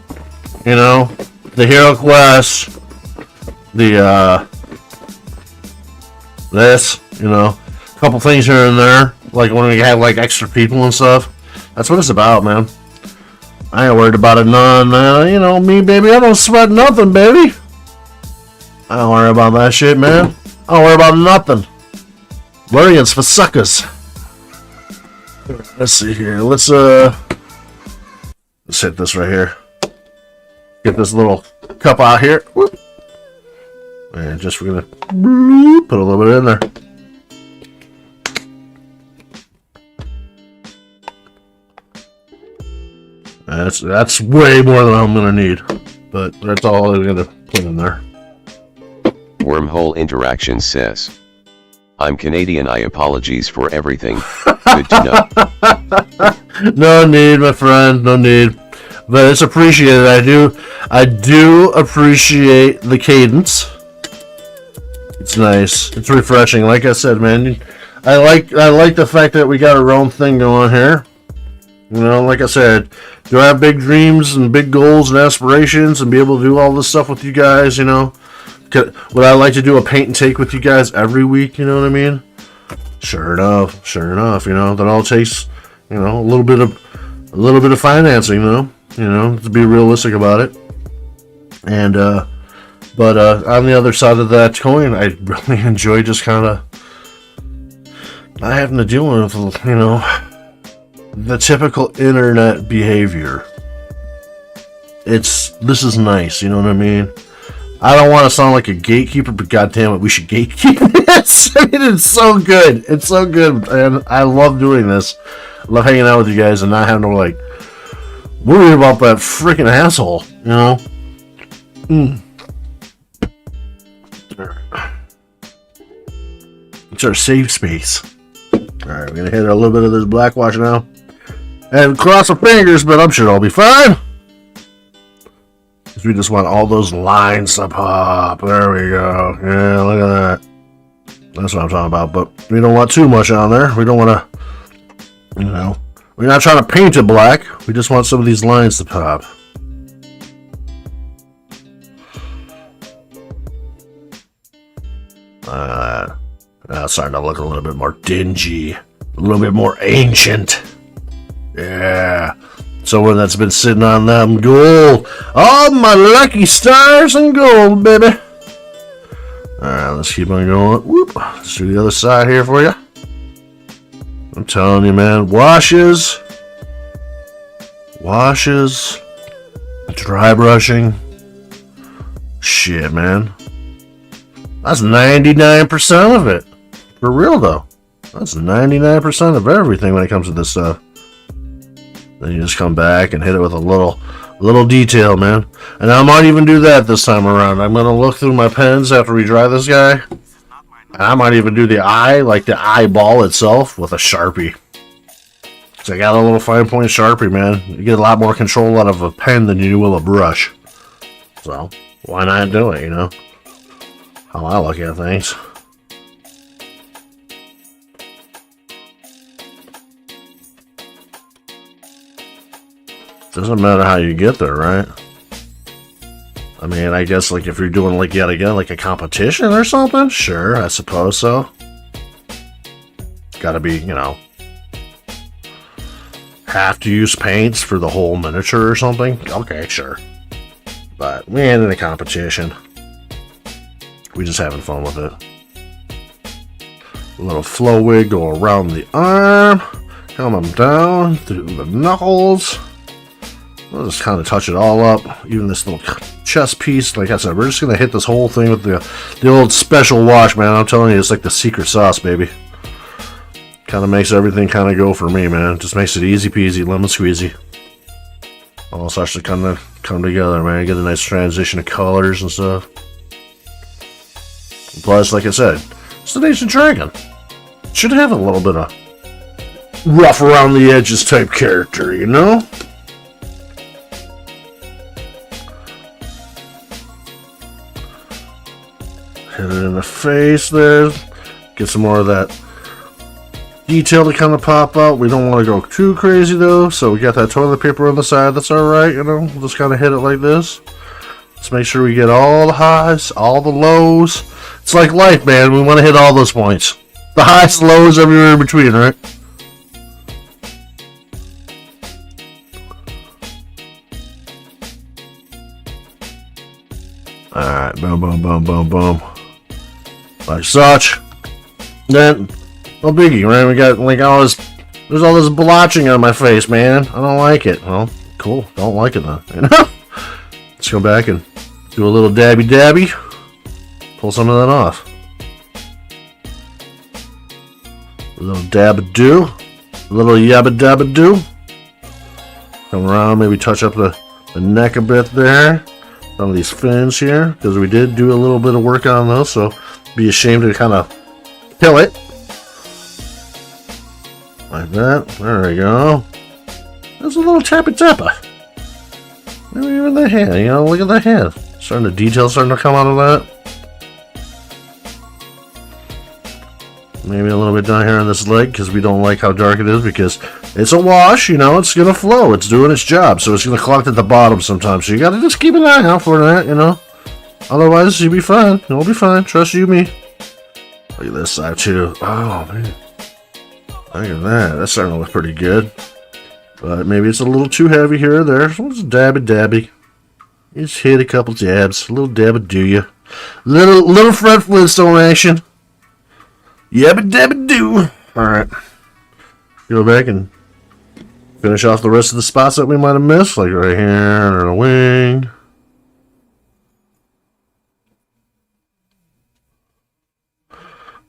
you know, the Hero Quest, the, this, you know, a couple things here and there. Like, when we have, like, extra people and stuff. That's what it's about, man. I ain't worried about it none, man. You know, me, baby, I don't sweat nothing, baby. I don't worry about that shit, man. I don't worry about nothing. Worrying's for suckers. Let's see here. Let's hit this right here. Get this little cup out here. Whoop. And just we're gonna put a little bit in there. That's way more than I'm gonna need, but that's all I'm gonna put in there. Wormhole Interaction says, I'm Canadian, I apologies for everything. Good to know. No need, my friend, no need. But it's appreciated. I do appreciate the cadence. It's nice. It's refreshing. Like I said, man, I like the fact that we got our own thing going here. You know, like I said, do I have big dreams and big goals and aspirations and be able to do all this stuff with you guys, you know? Would I like to do a paint and take with you guys every week, you know what I mean? Sure enough, you know, that all takes, you know, a little bit of financing, though, you know, to be realistic about it. And but on the other side of that coin, I really enjoy just kind of not having to deal with, you know, the typical internet behavior. This is nice, you know what I mean? I don't want to sound like a gatekeeper, but goddamn it, we should gatekeep this. I mean, it's so good. It's so good, and I love doing this. I love hanging out with you guys and not having to, like, worry about that freaking asshole, you know? It's our safe space. Alright, we're going to hit a little bit of this black wash now. And cross our fingers, but I'm sure I'll be fine. Because we just want all those lines to pop. There we go. Yeah, look at that. That's what I'm talking about. But we don't want too much on there. We don't want to, you know, we're not trying to paint it black. We just want some of these lines to pop. That's starting to look a little bit more dingy. A little bit more ancient. Yeah. Someone that's been sitting on them gold. All my lucky stars and gold, baby. Alright, let's keep on going. Whoop. Let's do the other side here for you. I'm telling you, man. Washes. Dry brushing. Shit, man. That's 99% of it. For real, though. That's 99% of everything when it comes to this stuff. Then you just come back and hit it with a little detail, man. And I might even do that this time around. I'm going to look through my pens after we dry this guy. And I might even do the eye, like the eyeball itself, with a Sharpie. So I got a little fine point Sharpie, man. You get a lot more control out of a pen than you do with a brush. So, why not do it, you know? How I look at things. Doesn't matter how you get there, right? I mean, I guess like if you're doing like yet again like a competition or something, sure, I suppose so. Gotta be, you know, have to use paints for the whole miniature or something. Okay, sure. But we ain't in a competition. We just having fun with it. A little flow wig go around the arm, come them down through the knuckles. We'll just kind of touch it all up. Even this little chest piece, like I said, we're just gonna hit this whole thing with the old special wash, man. I'm telling you, it's like the secret sauce, baby. Kind of makes everything kind of go for me, man. Just makes it easy peasy, lemon squeezy. All starts to kind of come together, man. Get a nice transition of colors and stuff. Plus, like I said, it's the Ancient Dragon. Should have a little bit of rough around the edges type character, you know? Hit it in the face there. Get some more of that detail to kind of pop out. We don't want to go too crazy though, so we got that toilet paper on the side. That's alright, you know? We'll just kind of hit it like this. Let's make sure we get all the highs, all the lows. It's like life, man. We want to hit all those points. The highs, lows, everywhere in between, right? Alright, boom, boom, boom, boom, boom. Like such. Then, no biggie, right? We got like all this, there's all this blotching on my face, man. I don't like it. Well, cool. Don't like it though. You know? Let's go back and do a little dabby. Pull some of that off. A little dab-a-doo. A little yabba-dabba-doo. Come around, maybe touch up the neck a bit there. Some of these fins here, because we did do a little bit of work on those, so be ashamed to kind of kill it. Like that. There we go. There's a little tappa. Maybe even the hand, you know, look at the hand. The details starting to come out of that. Maybe a little bit down here on this leg because we don't like how dark it is because it's a wash, you know, it's going to flow. It's doing its job, so it's going to collect at the bottom sometimes. So you got to just keep an eye out for that, you know. Otherwise, you'll be fine. You'll be fine. Trust you, me. Look at this side, too. Oh, man. Look at that. That's starting to look pretty good. But maybe it's a little too heavy here or there. So just dabby. Just hit a couple dabs. A little dabba-do-ya. Little Fred Flintstone action. Yabba-dabba-doo. Alright. Go back and finish off the rest of the spots that we might have missed. Like right here, or the wing.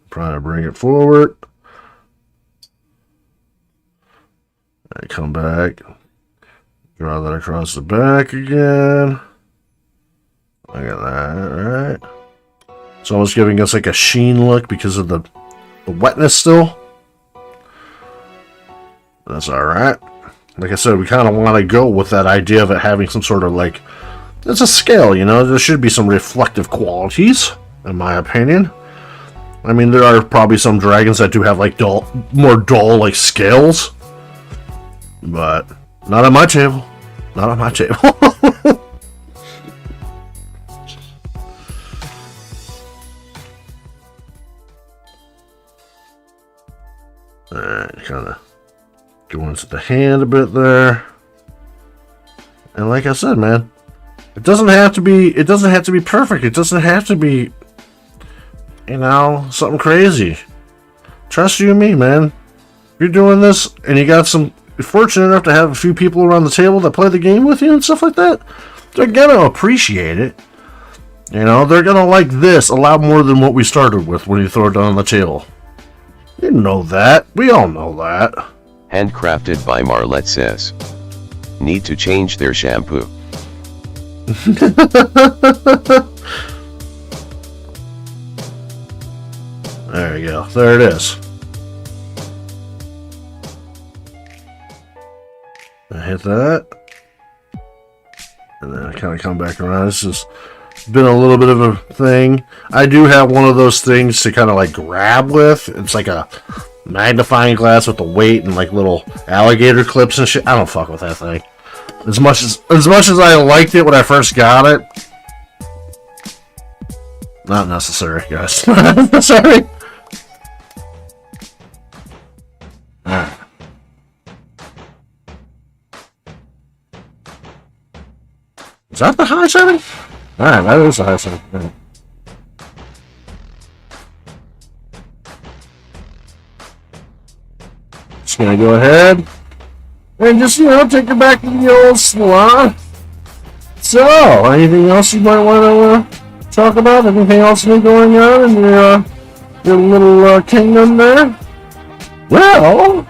Try to bring it forward. And come back. Draw that across the back again. Look at that, right? It's almost giving us like a sheen look because of the wetness still. That's alright. Like I said, we kind of want to go with that idea of it having some sort of like it's a scale, you know. There should be some reflective qualities, in my opinion. I mean, there are probably some dragons that do have like more dull like scales, but not on my table. Not on my table. Alright, kind of go into the hand a bit there. And like I said, man, it doesn't have to be perfect. It doesn't have to be, you know, something crazy. Trust you and me, man. If you're doing this and you're fortunate enough to have a few people around the table that play the game with you and stuff like that, they're gonna appreciate it. You know, they're gonna like this a lot more than what we started with when you throw it down on the table. You know that. We all know that. Handcrafted by Marlette says. Need to change their shampoo. There you go. There it is. I hit that. And then I kind of come back around. This has been a little bit of a thing. I do have one of those things to kind of like grab with. It's like a magnifying glass with a weight and like little alligator clips and shit. I don't fuck with that thing. As much as I liked it when I first got it, not necessary, guys. Not necessary. Alright. Is that the high setting? Alright, that is the high setting. Right. Just gonna go ahead and just, you know, take it back to the old salon. So, anything else you might want to talk about? Anything else new going on in your little kingdom there? Well,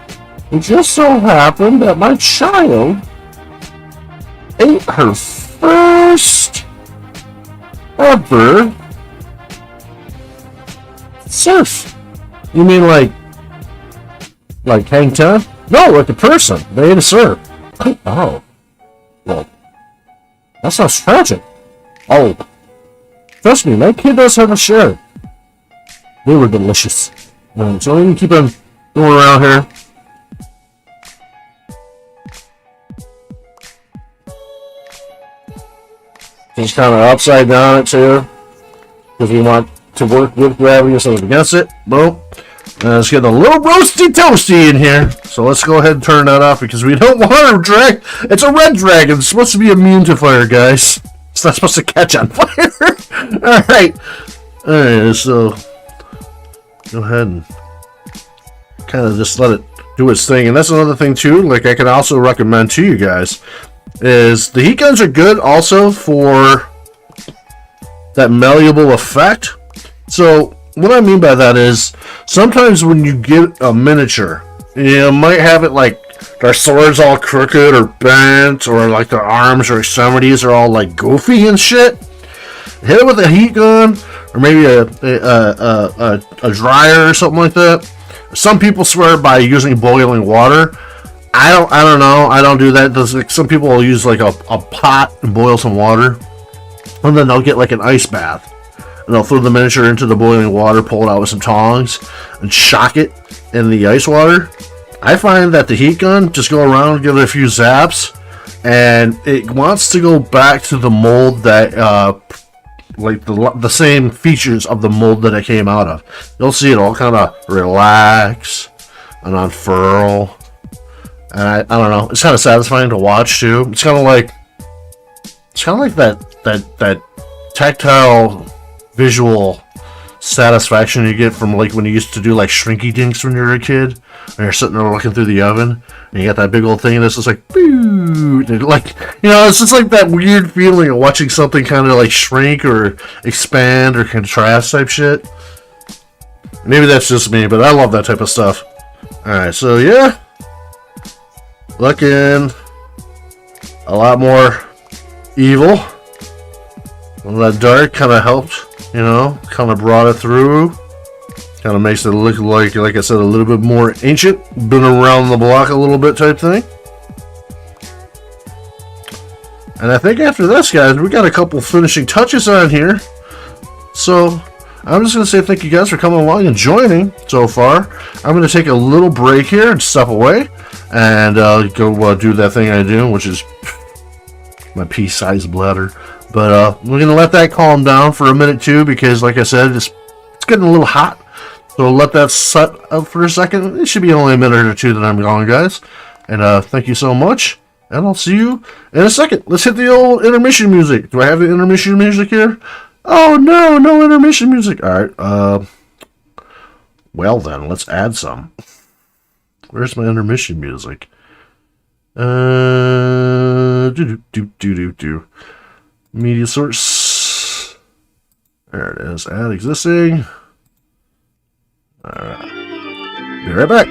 it just so happened that my child ate her first ever surf. You mean like hang time? No, like a person. They ate a surf. Oh. Well, that sounds tragic. Oh. Trust me, my kid does have a share. They were delicious. So we can keep them going around here. Just kind of upside down it too, because we want to work with gravity instead of against it. Boom. Let's get a little roasty toasty in here. So let's go ahead and turn that off because we don't want to drag. It's a red dragon. It's supposed to be immune to fire, guys. It's not supposed to catch on fire. Alright. Alright, so go ahead and kind of just let it do its thing. And that's another thing too, like I can also recommend to you guys, is the heat guns are good also for that malleable effect. So what I mean by that is sometimes when you get a miniature, you might have it like their swords all crooked or bent, or like their arms or extremities are all like goofy and shit. Hit it with a heat gun, or maybe a dryer or something like that. Some people swear by using boiling water. I don't know. I don't do that. There's like some people will use like a pot and boil some water, and then they'll get like an ice bath, and they'll throw the miniature into the boiling water, pull it out with some tongs, and shock it in the ice water. I find that the heat gun, just go around, give it a few zaps, and it wants to go back to the mold that, like the same features of the mold that it came out of. You'll see it all kind of relax and unfurl. And I don't know, it's kind of satisfying to watch too. It's kind of like that tactile visual satisfaction you get from like when you used to do like shrinky dinks when you were a kid, and you're sitting there looking through the oven and you got that big old thing and it's just like, boo, like, you know, it's just like that weird feeling of watching something kind of like shrink or expand or contrast type shit. Maybe that's just me, but I love that type of stuff. Alright, so yeah, looking a lot more evil. Well, that dark kind of helped, you know, kind of brought it through. Kind of makes it look like I said, a little bit more ancient, been around the block a little bit type thing. And I think after this, guys, we got a couple finishing touches on here. So I'm just going to say thank you guys for coming along and joining so far. I'm going to take a little break here and step away and go do that thing I do, which is my pea-sized bladder. But we're going to let that calm down for a minute too, because like I said, it's getting a little hot. So let that set up for a second. It should be only a minute or two that I'm gone, guys. And thank you so much. And I'll see you in a second. Let's hit the old intermission music. Do I have the intermission music here? Oh, no, no intermission music. All right. Well, then, let's add some. Where's my intermission music? Media source. There it is. Add existing. All right. Be right back.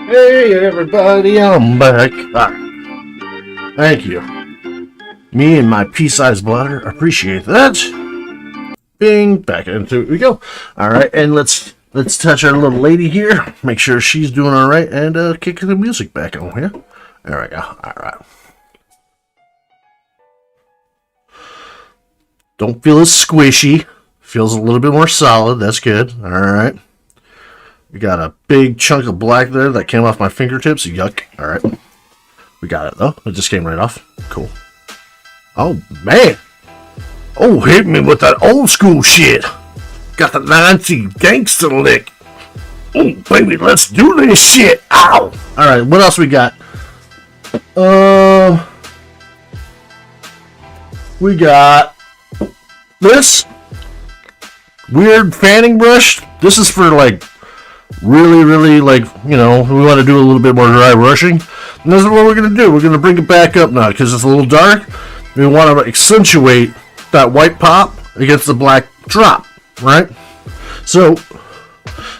Hey everybody, I'm back. Thank you. Me and my pea-sized bladder appreciate that. Bing, back into it we go. All right, and let's touch our little lady here. Make sure she's doing all right, and kick the music back on here. There we go. All right. Don't feel as squishy. Feels a little bit more solid. That's good. All right. We got a big chunk of black there that came off my fingertips. Yuck. All right. We got it, though. It just came right off. Cool. Oh, man. Oh, hit me with that old school shit. Got the 90 gangster lick. Oh, baby, let's do this shit. Ow. All right, what else we got? We got this weird fanning brush. This is for, like, really, like, you know, we want to do a little bit more dry brushing. And this is what we're going to do. We're going to bring it back up now because it's a little dark. We want to accentuate that white pop against the black drop, right? So,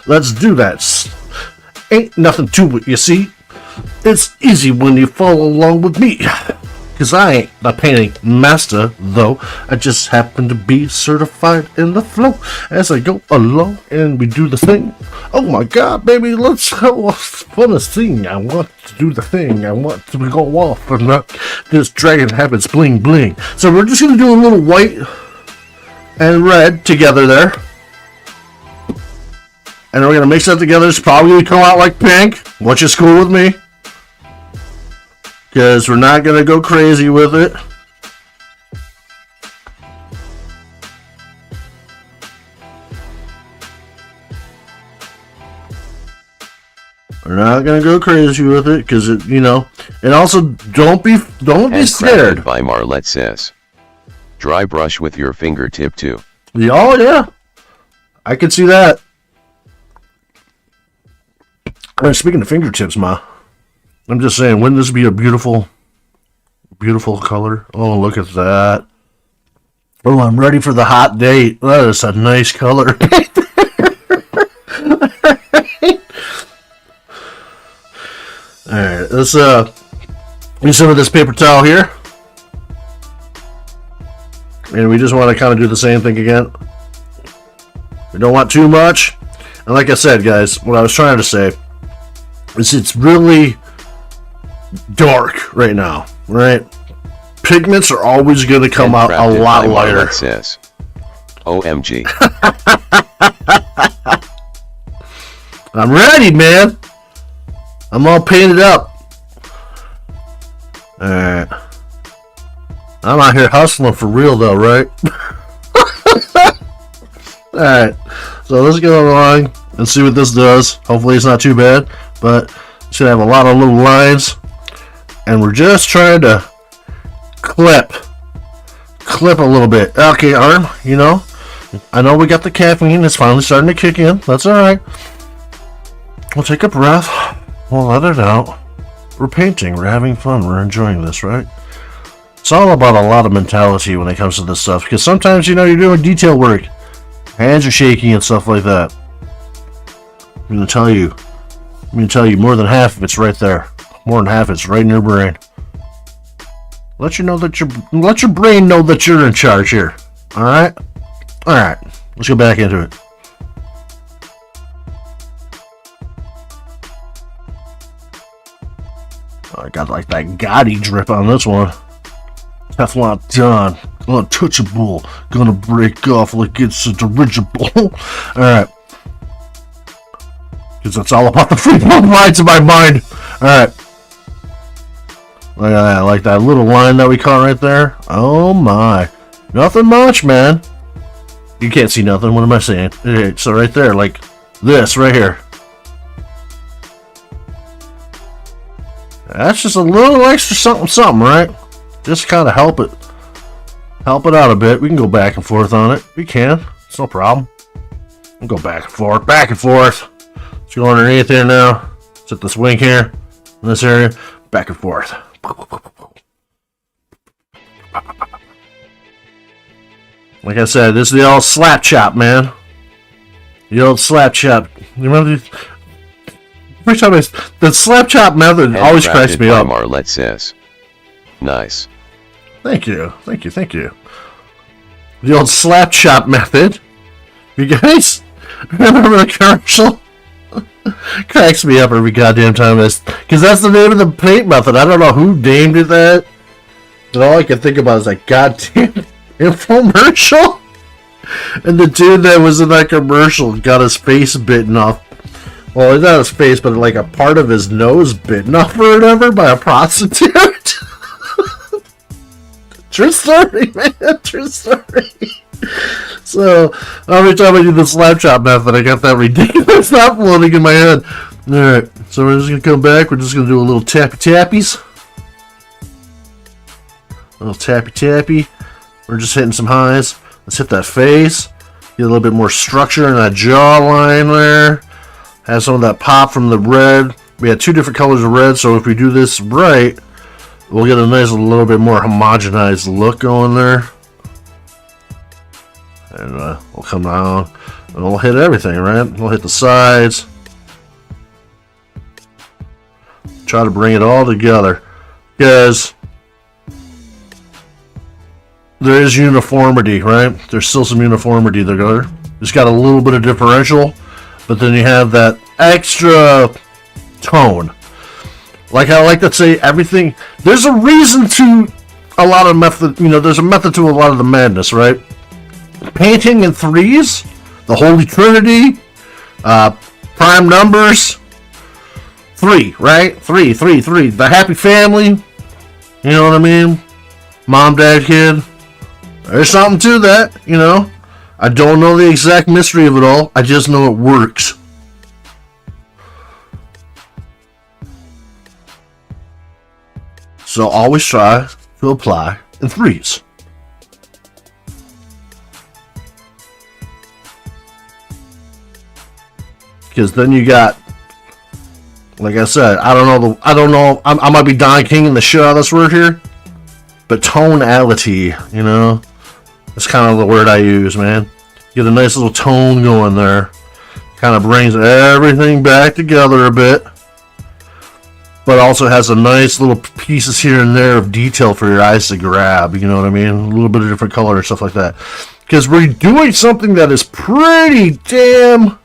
let's do that. Ain't nothing to it, you see? It's easy when you follow along with me. Because I ain't a painting master, though. I just happen to be certified in the flow as I go along and we do the thing. Oh my god, baby, let's have a fun thing. I want to do the thing. I want to go off and not this dragon habits bling bling. So we're just going to do a little white and red together there. And we're going to mix that together. It's probably going to come out like pink, which is cool with me. Because we're not going to go crazy with it. All We're not gonna go crazy with it because it, you know, and also don't be scared. By Marlette says, dry brush with your fingertip too. Yeah, oh yeah, I can see that. Speaking of fingertips, Ma, I'm just saying, wouldn't this be a beautiful, beautiful color? Oh, look at that. Oh, I'm ready for the hot date. That is a nice color. Alright, let's use some of this paper towel here. And we just want to kind of do the same thing again. We don't want too much. And like I said, guys, what I was trying to say is it's really dark right now, right? Pigments are always going to come out a lot lighter. Says, OMG. I'm ready, man. I'm all painted up. Alright. I'm out here hustling for real though, right? Alright. So let's go along and see what this does. Hopefully it's not too bad. But it's going to have a lot of little lines. And we're just trying to clip a little bit. Okay, arm, you know. I know we got the caffeine. It's finally starting to kick in. That's alright. We'll take a breath. We'll let it out. We're painting. We're having fun. We're enjoying this, right? It's all about a lot of mentality when it comes to this stuff. Because sometimes, you know, you're doing detail work. Hands are shaky and stuff like that. I'm going to tell you, more than half of it's right there. More than half it's right in your brain. Let your brain know that you're in charge here. Alright? Alright. Let's go back into it. I got like that Gotti drip on this one. Teflon Don. Untouchable. Gonna break off like it's a dirigible. Alright. Because that's all about the freaking lines in my mind. Alright. Look at that. Like that little line that we caught right there. Oh my. Nothing much, man. You can't see nothing. What am I saying? Okay, so right there. Like this right here. That's just a little extra something, right? Just kind of help it out a bit. We can go back and forth on it. We can. It's no problem. We'll go back and forth, Let's go underneath here now. Set this wing here in this area. Back and forth. Like I said, this is the old slap chop, man. The old slap chop. You remember these? Every time the slap chop method always cracks me up. Marlette says, nice. Thank you. The old slap chop method. You guys remember the commercial? Cracks me up every goddamn time. Because that's the name of the paint method. I don't know who named it that. But all I can think about is that goddamn infomercial. And the dude that was in that commercial got his face bitten off. Well, not his face, but like a part of his nose bitten off or whatever by a prostitute. True story, man. True story. So, every time I do the slap chop method, I got that ridiculous stuff floating in my head. Alright, so we're just going to come back. We're just going to do a little tappies. A little tappy. We're just hitting some highs. Let's hit that face. Get a little bit more structure in that jawline there. Have some of that pop from the red. We had two different colors of red, so if we do this right, we'll get a nice little bit more homogenized look going there. And we'll come down and we'll hit everything, right? We'll hit the sides. Try to bring it all together. Because there is uniformity, right? There's still some uniformity there. It's got a little bit of differential, but then you have that extra tone. Like I like to say, everything, there's a reason to a lot of method, there's a method to a lot of the madness, right? Painting in threes, the Holy Trinity, prime numbers, 3, right? 3. The happy family, you know what I mean? Mom, dad, kid. There's something to that, I don't know the exact mystery of it all. I just know it works. So always try to apply in threes. Because then you got, like I said, I don't know, I might be Don King the shit out of this word here, but tonality, you know, that's kind of the word I use, man. Get a nice little tone going there. Kind of brings everything back together a bit, but also has a nice little pieces here and there of detail for your eyes to grab, you know what I mean? A little bit of different color and stuff like that. Because we're doing something that is pretty damn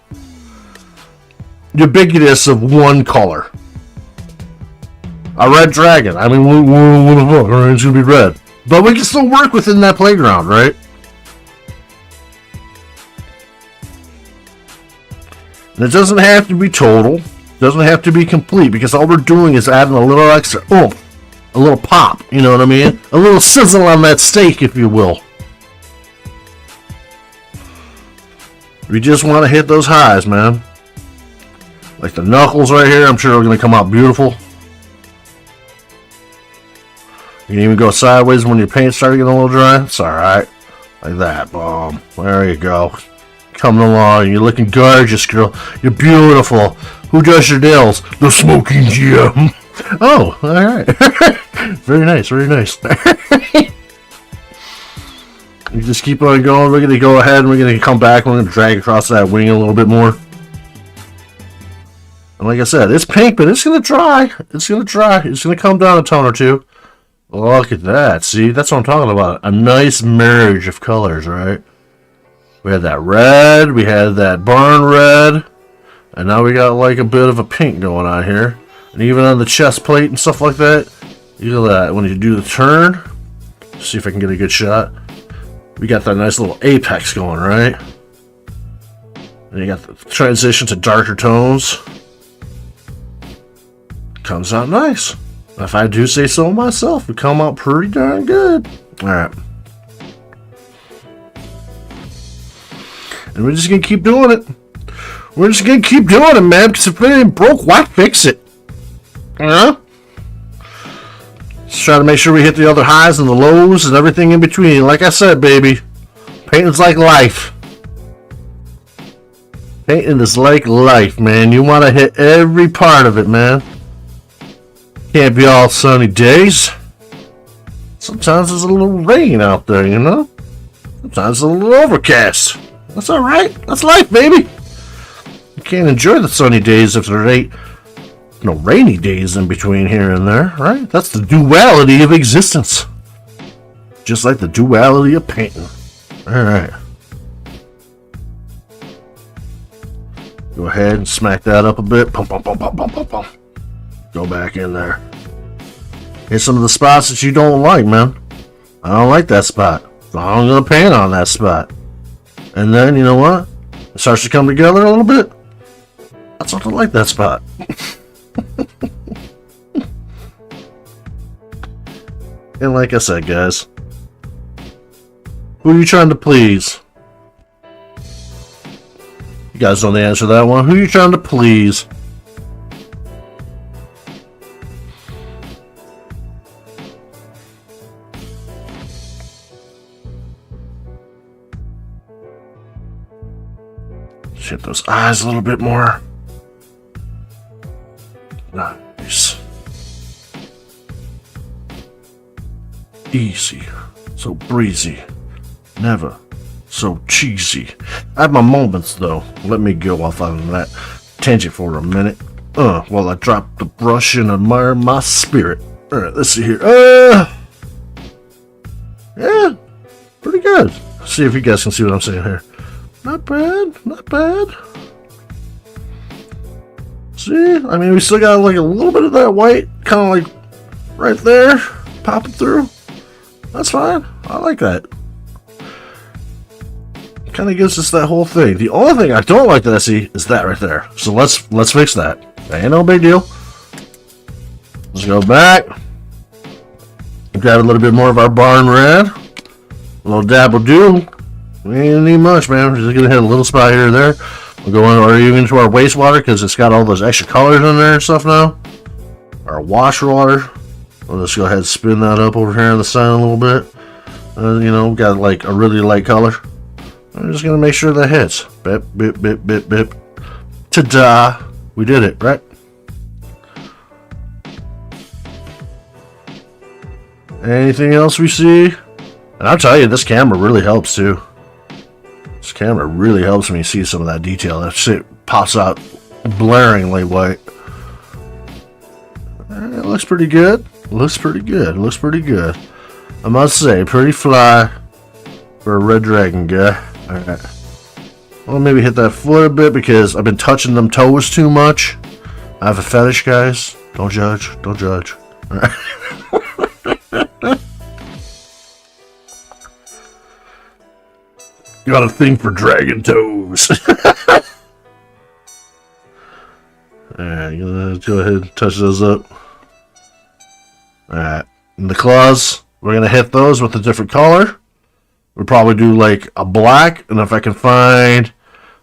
ubiquitous of one color. A red dragon. I mean, what the fuck? Right? It's gonna be red. But we can still work within that playground, right? And it doesn't have to be total. It doesn't have to be complete, because all we're doing is adding a little extra oomph, a little pop, you know what I mean? A little sizzle on that steak, if you will. We just want to hit those highs, man. Like the knuckles right here, I'm sure are going to come out beautiful. You can even go sideways when your paint starts getting a little dry. It's alright. Like that. Boom. There you go. Coming along. You're looking gorgeous, girl. You're beautiful. Who does your nails? The Smoking Jim. Oh, alright. Very nice, very nice. You just keep on going. We're going to go ahead and we're going to come back. We're going to drag across that wing a little bit more. And like I said, it's pink, but it's going to dry. It's going to dry. It's going to come down a tone or two. Look at that. See, that's what I'm talking about. A nice marriage of colors, right? We had that red. We had that barn red. And now we got like a bit of a pink going on here. And even on the chest plate and stuff like that. You look at that. When you do the turn. See if I can get a good shot. We got that nice little apex going, right? And you got the transition to darker tones. Comes out nice. If I do say so myself, it come out pretty darn good. Alright. And we're just going to keep doing it. We're just going to keep doing it, man. Because if it ain't broke, why fix it? Just try to make sure we hit the other highs and the lows and everything in between. Like I said, baby. Painting's like life. Painting is like life, man. You want to hit every part of it, man. Can't be all sunny days. Sometimes there's a little rain out there, you know? Sometimes it's a little overcast. That's alright. That's life, baby. You can't enjoy the sunny days if there ain't no rainy days in between here and there, right? That's the duality of existence. Just like the duality of painting. Alright. Go ahead and smack that up a bit. Pum, pum, pum, pum, pum, pum, pum. Go back in there. Hit some of the spots that you don't like, man. I don't like that spot. So I'm going to paint on that spot. And then, you know what? It starts to come together a little bit. I start to like that spot. And like I said, guys. Who are you trying to please? You guys know the answer to that one. Who are you trying to please? Hit those eyes a little bit more. Nice. Easy. So breezy. Never so cheesy. I have my moments though. Let me go off on that tangent for a minute. While I drop the brush and admire my spirit. Alright, let's see here. Yeah. Pretty good. See if you guys can see what I'm saying here. Not bad, not bad. See, I mean, we still got like a little bit of that white, kind of like right there, popping through. That's fine. I like that. Kind of gives us that whole thing. The only thing I don't like that I see is that right there. So let's fix that. Ain't no big deal. Let's go back. Grab a little bit more of our barn red. A little dab will do. We ain't need much, man. We're just gonna hit a little spot here and there. We'll go in, or even into our wastewater because it's got all those extra colors in there and stuff now. Our wash water. We'll just go ahead and spin that up over here on the side a little bit. You know, got like a really light color. I'm just gonna make sure that hits. Bip, bip, bip, bip, bip. Ta-da! We did it, right? Anything else we see? And I'll tell you, this camera really helps too. This camera really helps me see some of that detail. That shit pops out blaringly white. It looks pretty good. Looks pretty good. Looks pretty good. I must say, pretty fly for a red dragon guy. Alright. Well, maybe hit that foot a bit because I've been touching them toes too much. I have a fetish, guys. Don't judge. Don't judge. Alright. Got a thing for dragon toes. Alright, let's go ahead and touch those up. Alright. And the claws, we're going to hit those with a different color. We'll probably do like a black. And if I can find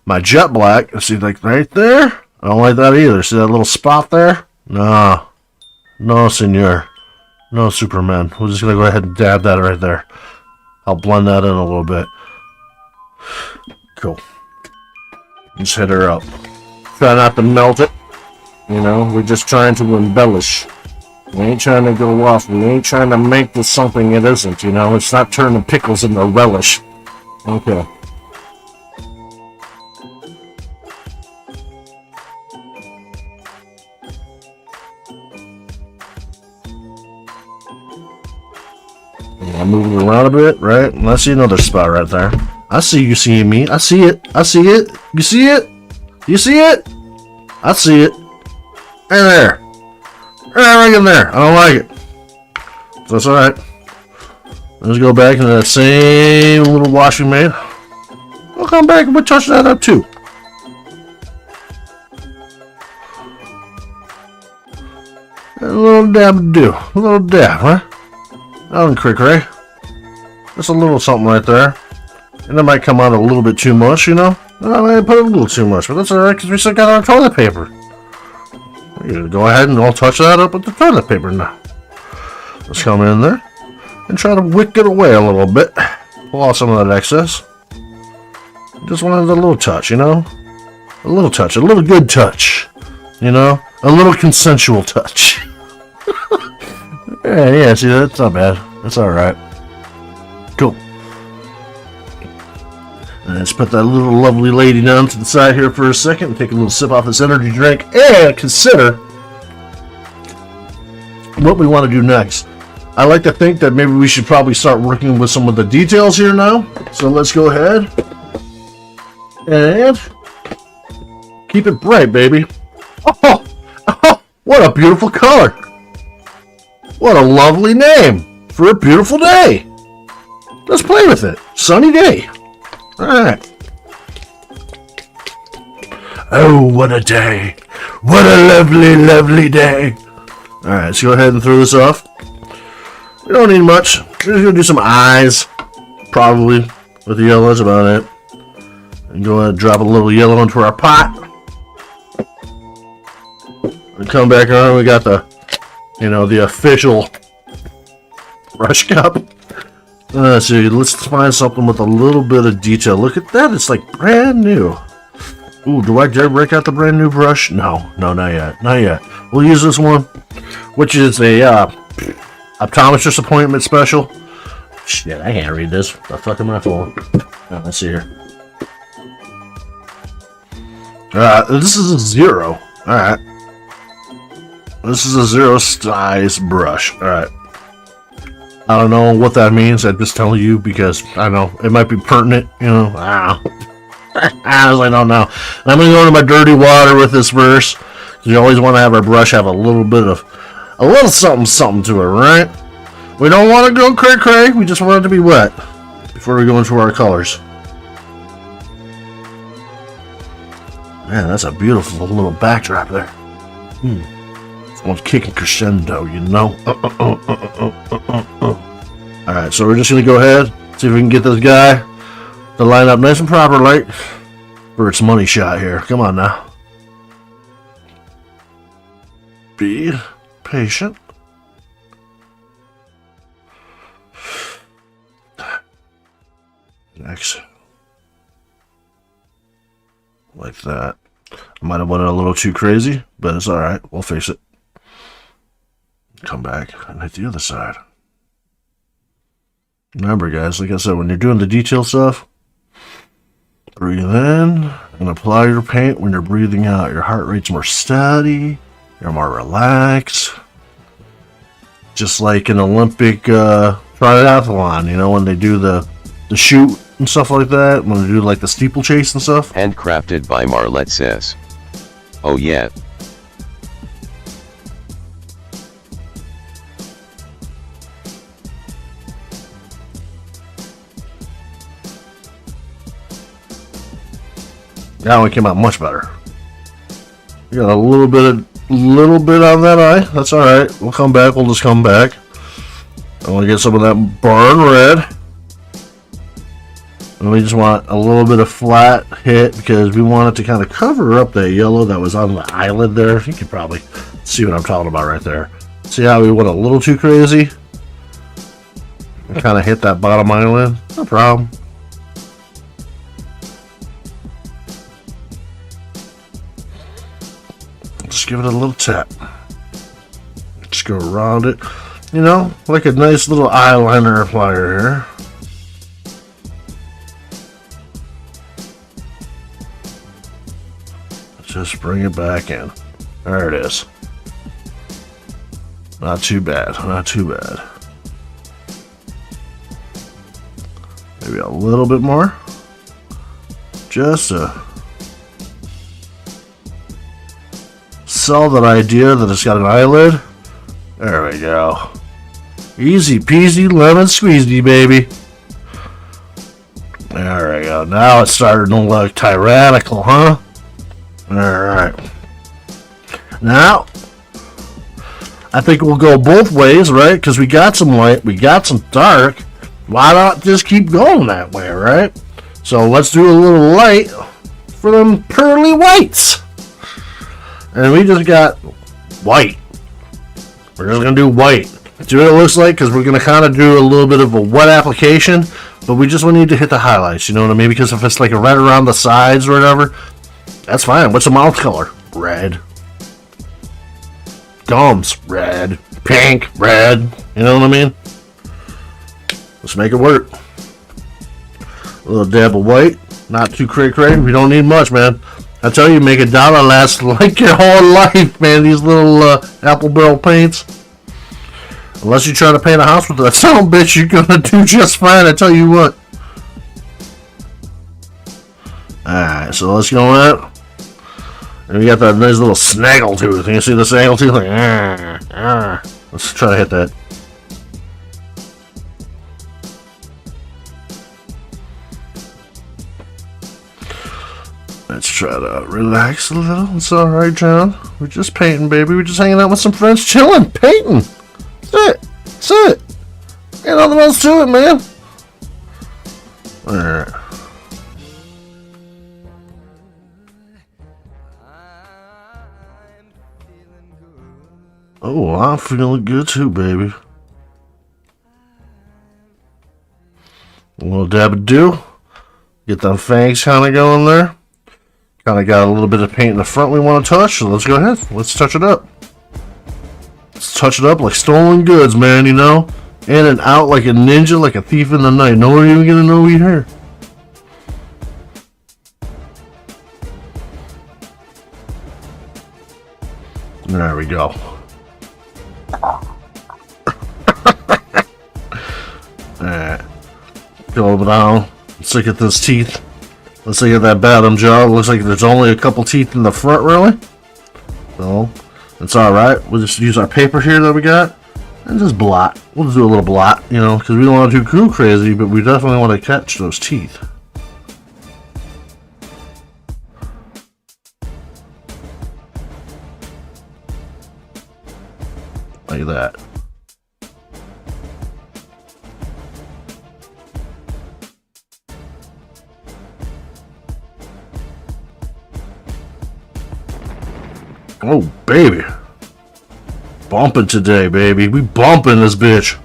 my jet black, see like right there? I don't like that either. See that little spot there? No. No, senor. No, Superman. We're just going to go ahead and dab that right there. I'll blend that in a little bit. Cool. Just hit her up. Try not to melt it. You know, we're just trying to embellish. We ain't trying to go off. We ain't trying to make this something it isn't, you know? It's not turning pickles into relish. Okay. I move it around a bit, right? And I see another spot right there. I see you seeing me. I see it. I see it. You see it? You see it? I see it. Right there. Right in there. I don't like it. So that's alright. Let's go back into that same little wash we made. We'll come back and we'll touch that up too. A little dab to do. A little dab, huh? That one quick, right? Just a little something right there. And that might come out a little bit too much, you know? I might put a little too much, but that's alright because we still got our toilet paper. We're gonna go ahead and I'll touch that up with the toilet paper now. Let's come in there and try to wick it away a little bit. Pull out some of that excess. Just wanted a little touch, you know? A little touch, a little good touch. You know? A little consensual touch. Yeah, see, that's not bad. That's alright. Cool. Let's put that little lovely lady down to the side here for a second and take a little sip off this energy drink and consider what we want to do next. I like to think that maybe we should probably start working with some of the details here now. So let's go ahead and keep it bright, baby. Oh, what a beautiful color. What a lovely name for a beautiful day. Let's play with it. Sunny day. Alright. Oh, what a day. What a lovely, lovely day. Alright, let's go ahead and throw this off. We don't need much. We're just going to do some eyes. Probably. With the yellow, that's about it. And go ahead and drop a little yellow into our pot. And come back around. We got the, you know, the official brush cup. Let's see, let's find something with a little bit of detail. Look at that, it's like brand new. Ooh, do I dare break out the brand new brush? No, not yet, not yet. We'll use this one, which is a optometrist appointment special. Shit, I can't read this. The fuck am I for? Oh, let's see here. This is a 0. Alright. This is a 0 size brush. Alright. I don't know what that means. I'm just telling you because I know it might be pertinent, you know. I don't know. I'm gonna go into my dirty water with this verse because you always want to have our brush have a little something to it, right? We don't want to go cray cray. We just want it to be wet before we go into our colors. Man, that's a beautiful little backdrop there. One's kicking crescendo, you know. Alright, so we're just going to go ahead, see if we can get this guy to line up nice and properly for its money shot here. Come on now. Be patient. X. Like that. I might have went a little too crazy, but it's alright. We'll face it. Come back and hit the other side. Remember, guys, like I said, when you're doing the detail stuff, breathe in and apply your paint when you're breathing out. Your heart rate's more steady. You're more relaxed. Just like an Olympic triathlon, you know, when they do the shoot and stuff like that, when they do like the steeplechase and stuff. Handcrafted by Marlette says. Oh yeah. That one came out much better. We got a little bit on that eye. That's all right. We'll come back. We'll just come back. I want to get some of that burn red. And we just want a little bit of flat hit because we want it to kind of cover up that yellow that was on the eyelid there. You can probably see what I'm talking about right there. See how we went a little too crazy? And kind of hit that bottom eyelid. No problem. Just give it a little tap. Just go around it. You know, like a nice little eyeliner applier here. Just bring it back in. There it is. Not too bad. Not too bad. Maybe a little bit more. Just to sell that idea that it's got an eyelid. There we go. Easy peasy lemon squeezy, baby. There we go. Now it's starting to look tyrannical, huh? Alright. Now, I think we'll go both ways, right? Because we got some light, we got some dark. Why not just keep going that way, right? So let's do a little light for them pearly whites. And we just got white. We're just going to do white. See what it looks like? Because we're going to kind of do a little bit of a wet application. But we just need to hit the highlights, you know what I mean? Because if it's like a red around the sides or whatever, that's fine. What's the mouth color? Red. Gums, red. Pink, red. You know what I mean? Let's make it work. A little dab of white. Not too cray-cray. We don't need much, man. I tell you, make $1 last like your whole life, man. These little apple barrel paints. Unless you try to paint a house with that son of a bitch, you're gonna do just fine. I tell you what. Alright, so let's go in. And we got that nice little snaggle tooth. Can you see the snaggle tooth? Like, let's try to hit that. Let's try to relax a little. It's alright, John. We're just painting, baby. We're just hanging out with some friends, chilling, painting. That's it. That's it. Ain't nothing else to it, man. Alright. Oh, I'm feeling good too, baby. A little dab of dew. Get them fangs kind of going there. Kind of got a little bit of paint in the front we want to touch, so let's go ahead. Let's touch it up. Let's touch it up like stolen goods, man, you know? In and out like a ninja, like a thief in the night. No one even gonna know we're here. There we go. Alright. Go down. Let's look at those teeth. Let's look at that bottom jaw. Looks like there's only a couple teeth in the front, really. So, it's alright. We'll just use our paper here that we got. And just blot. We'll just do a little blot, you know, because we don't want to do too crazy, but we definitely want to catch those teeth. Like that. Oh, baby. Bumping today, baby. We bumping this bitch.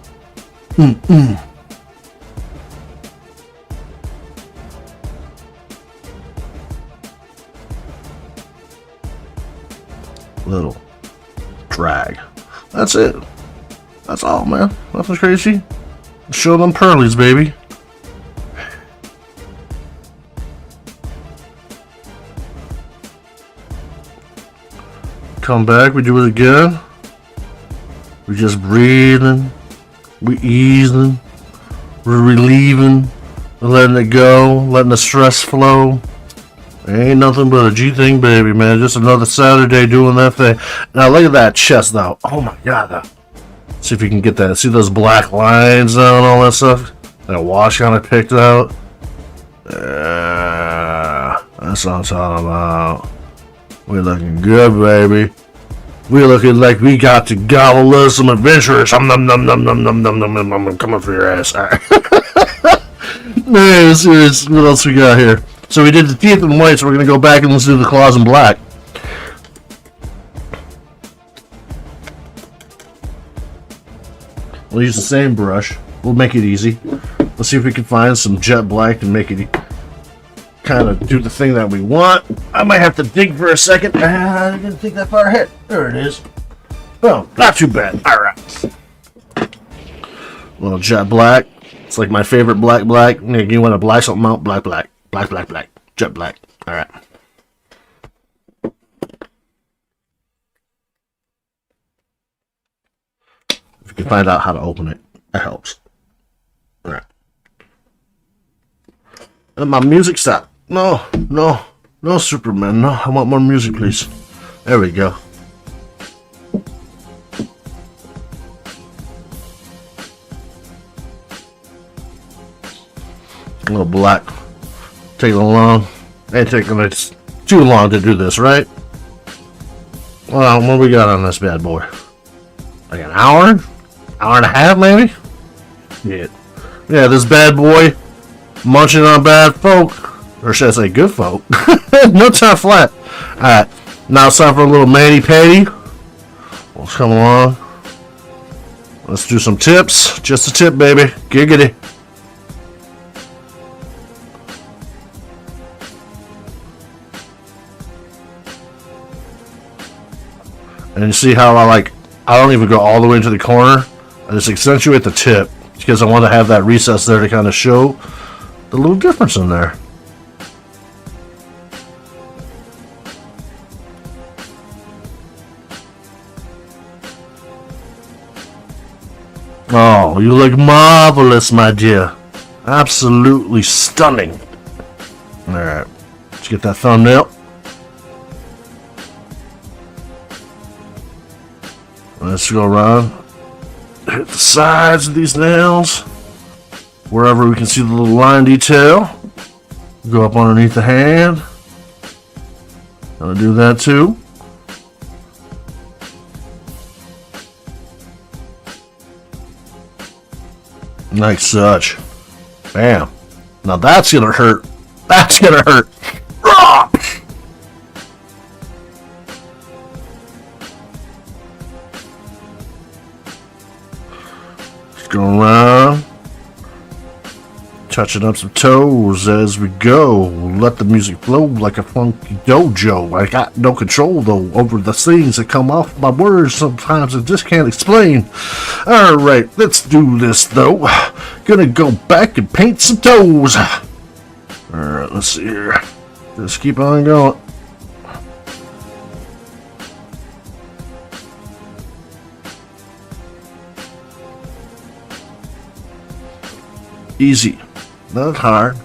little drag. That's it. That's all, man. Nothing crazy. Show them pearlies, baby. Come back, we do it again. We just breathing, we easing, we're relieving, we're letting it go, letting the stress flow. Ain't nothing but a G thing, baby, man. Just another Saturday doing that thing. Now look at that chest, though. Oh my God. See if you can get that. See those black lines and all that stuff? That wash kind of picked out. Yeah, that's what I'm talking about. We're looking good, baby. We're looking like we got to gobble us some adventurers. Nom nom nom nom nom nom nom nom nom nom. Coming for your ass. All right. Man, serious. What else we got here? So we did the teeth in white, so we're gonna go back and let's do the claws in black. We'll use the same brush. We'll make it easy. Let's see if we can find some jet black and make it kind of do the thing that we want. I might have to dig for a second. I didn't think that far ahead. There it is. Oh, not too bad. All right. A little jet black. It's like my favorite black. You want to black something out? Black. Jet black. All right. If you can find out how to open it, that helps. All right. And my music stopped. No, Superman. No, I want more music, please. There we go. A little black. Taking long. Ain't taking it too long to do this, right? Well, what we got on this bad boy? Like an hour? Hour and a half, maybe? Yeah. Yeah, this bad boy munching on bad folk. Or should I say good folk? No time flat. Alright. Now it's time for a little mani-pedi. Let's come along. Let's do some tips. Just a tip, baby. Giggity. And you see how I don't even go all the way into the corner. I just accentuate the tip because I want to have that recess there to kind of show the little difference in there. Oh, you look marvelous, my dear. Absolutely stunning. Alright, let's get that thumbnail. Let's go around, hit the sides of these nails, wherever we can see the little line detail. Go up underneath the hand. Gonna do that too. Like such. Bam. Now that's gonna hurt. That's gonna hurt. Go around, touching up some toes as we go. Let the music flow like a funky dojo. I got no control though over the things that come off my words. Sometimes I just can't explain. All right, let's do this though. Gonna go back and paint some toes. All right, let's see here. Just keep on going. Easy, not hard.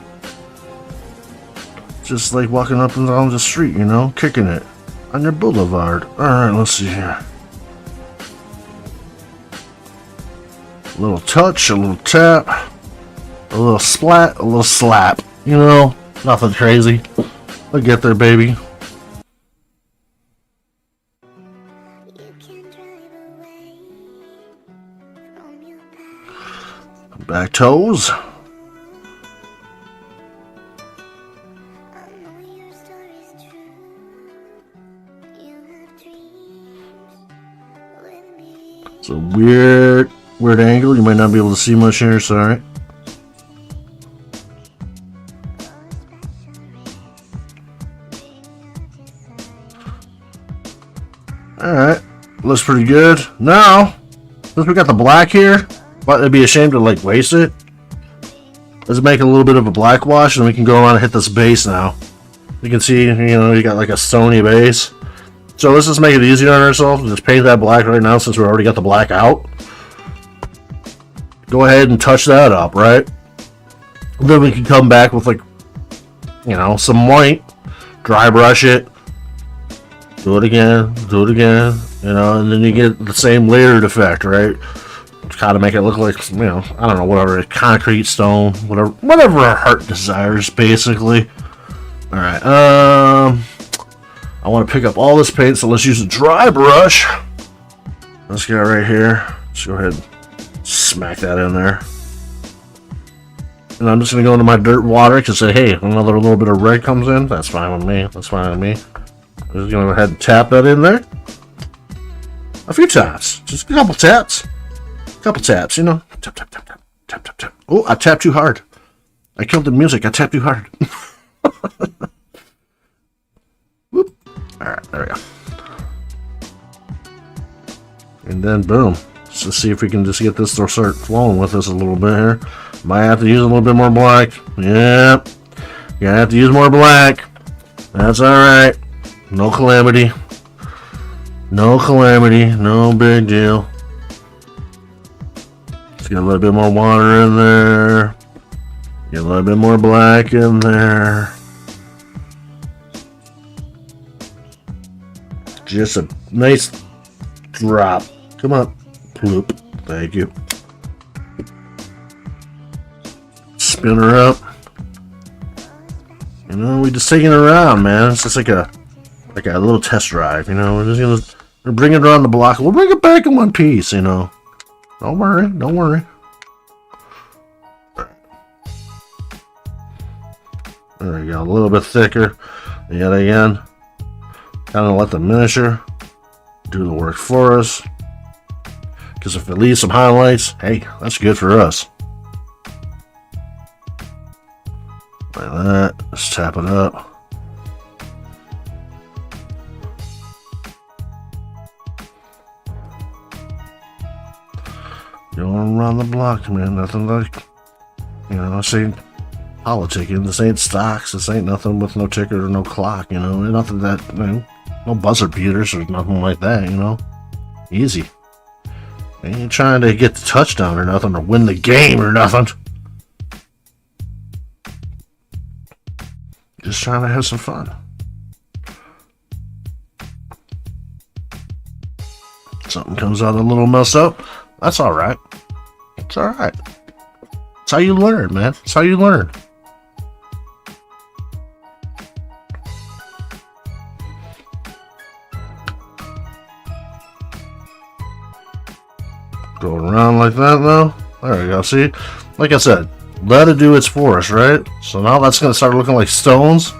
Just like walking up and down the street, you know, kicking it on your boulevard. Alright, let's see here. A little touch, a little tap, a little splat, a little slap. You know, nothing crazy. I'll get there, baby. Back toes. It's a weird angle. You might not be able to see much here, sorry. looks pretty good. Now, since we got the black here, but it'd be a shame to like waste it. Let's make a little bit of a black wash, and we can go around and hit this base now. You can see, you know, you got like a stony base. So let's just make it easier on ourselves. Just paint that black right now since we already got the black out. Go ahead and touch that up, right? Then we can come back with like, you know, some white. Dry brush it. Do it again. Do it again. You know, and then you get the same layered effect, right? Kind of make it look like, you know, I don't know, whatever, concrete, stone, whatever our heart desires, basically. All right. I want to pick up all this paint, so let's use a dry brush. Let's get right here. Let's go ahead and smack that in there. And I'm just going to go into my dirt water because, hey, another little bit of red comes in. That's fine with me. That's fine with me. I'm just going to go ahead and tap that in there. A few taps. Just a couple taps. Couple taps, you know. Tap, tap, tap, tap, tap, tap, tap. Oh, I tapped too hard. I killed the music. I tapped too hard. Whoop. Alright, there we go. And then, boom. Let's just see if we can just get this to start flowing with us a little bit here. Might have to use a little bit more black. Yep. Gonna have to use more black. That's alright. No calamity. No calamity. No big deal. Let's get a little bit more water in there. Get a little bit more black in there. Just a nice drop. Come on. Bloop. Thank you. Spin her up. You know, we just taking it around, man. It's just like a little test drive, you know. We're just gonna bring it around the block. We'll bring it back in one piece, you know. Don't worry, don't worry. There we go, a little bit thicker. Yet again, kind of let the miniature do the work for us. Because if it leaves some highlights, hey, that's good for us. Like that, let's tap it up. Going around the block, man. Nothing like, you know, this ain't politicking. This ain't stocks. This ain't nothing with no ticker or no clock, you know. Nothing that, you know, no buzzer beaters or nothing like that, you know. Easy. Ain't trying to get the touchdown or nothing or win the game or nothing. Just trying to have some fun. Something comes out a little messed up. That's alright. It's alright. It's how you learn, man. It's how you learn. Go around like that now. There we go. See? Like I said, let it do its force, right? So now that's going to start looking like stones.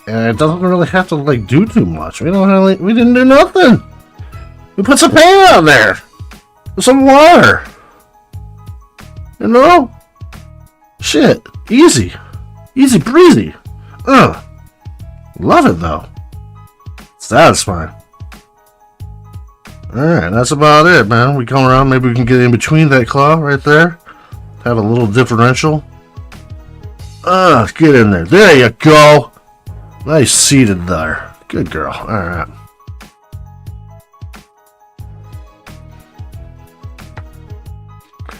And it doesn't really have to like do too much. We didn't do nothing. We put some paint on there. With some water. You know? Shit. Easy. Easy breezy. Love it though. Satisfying. Alright, that's about it, man. We come around, maybe we can get in between that claw right there. Have a little differential. Get in there. There you go. Nice seated there. Good girl. Alright.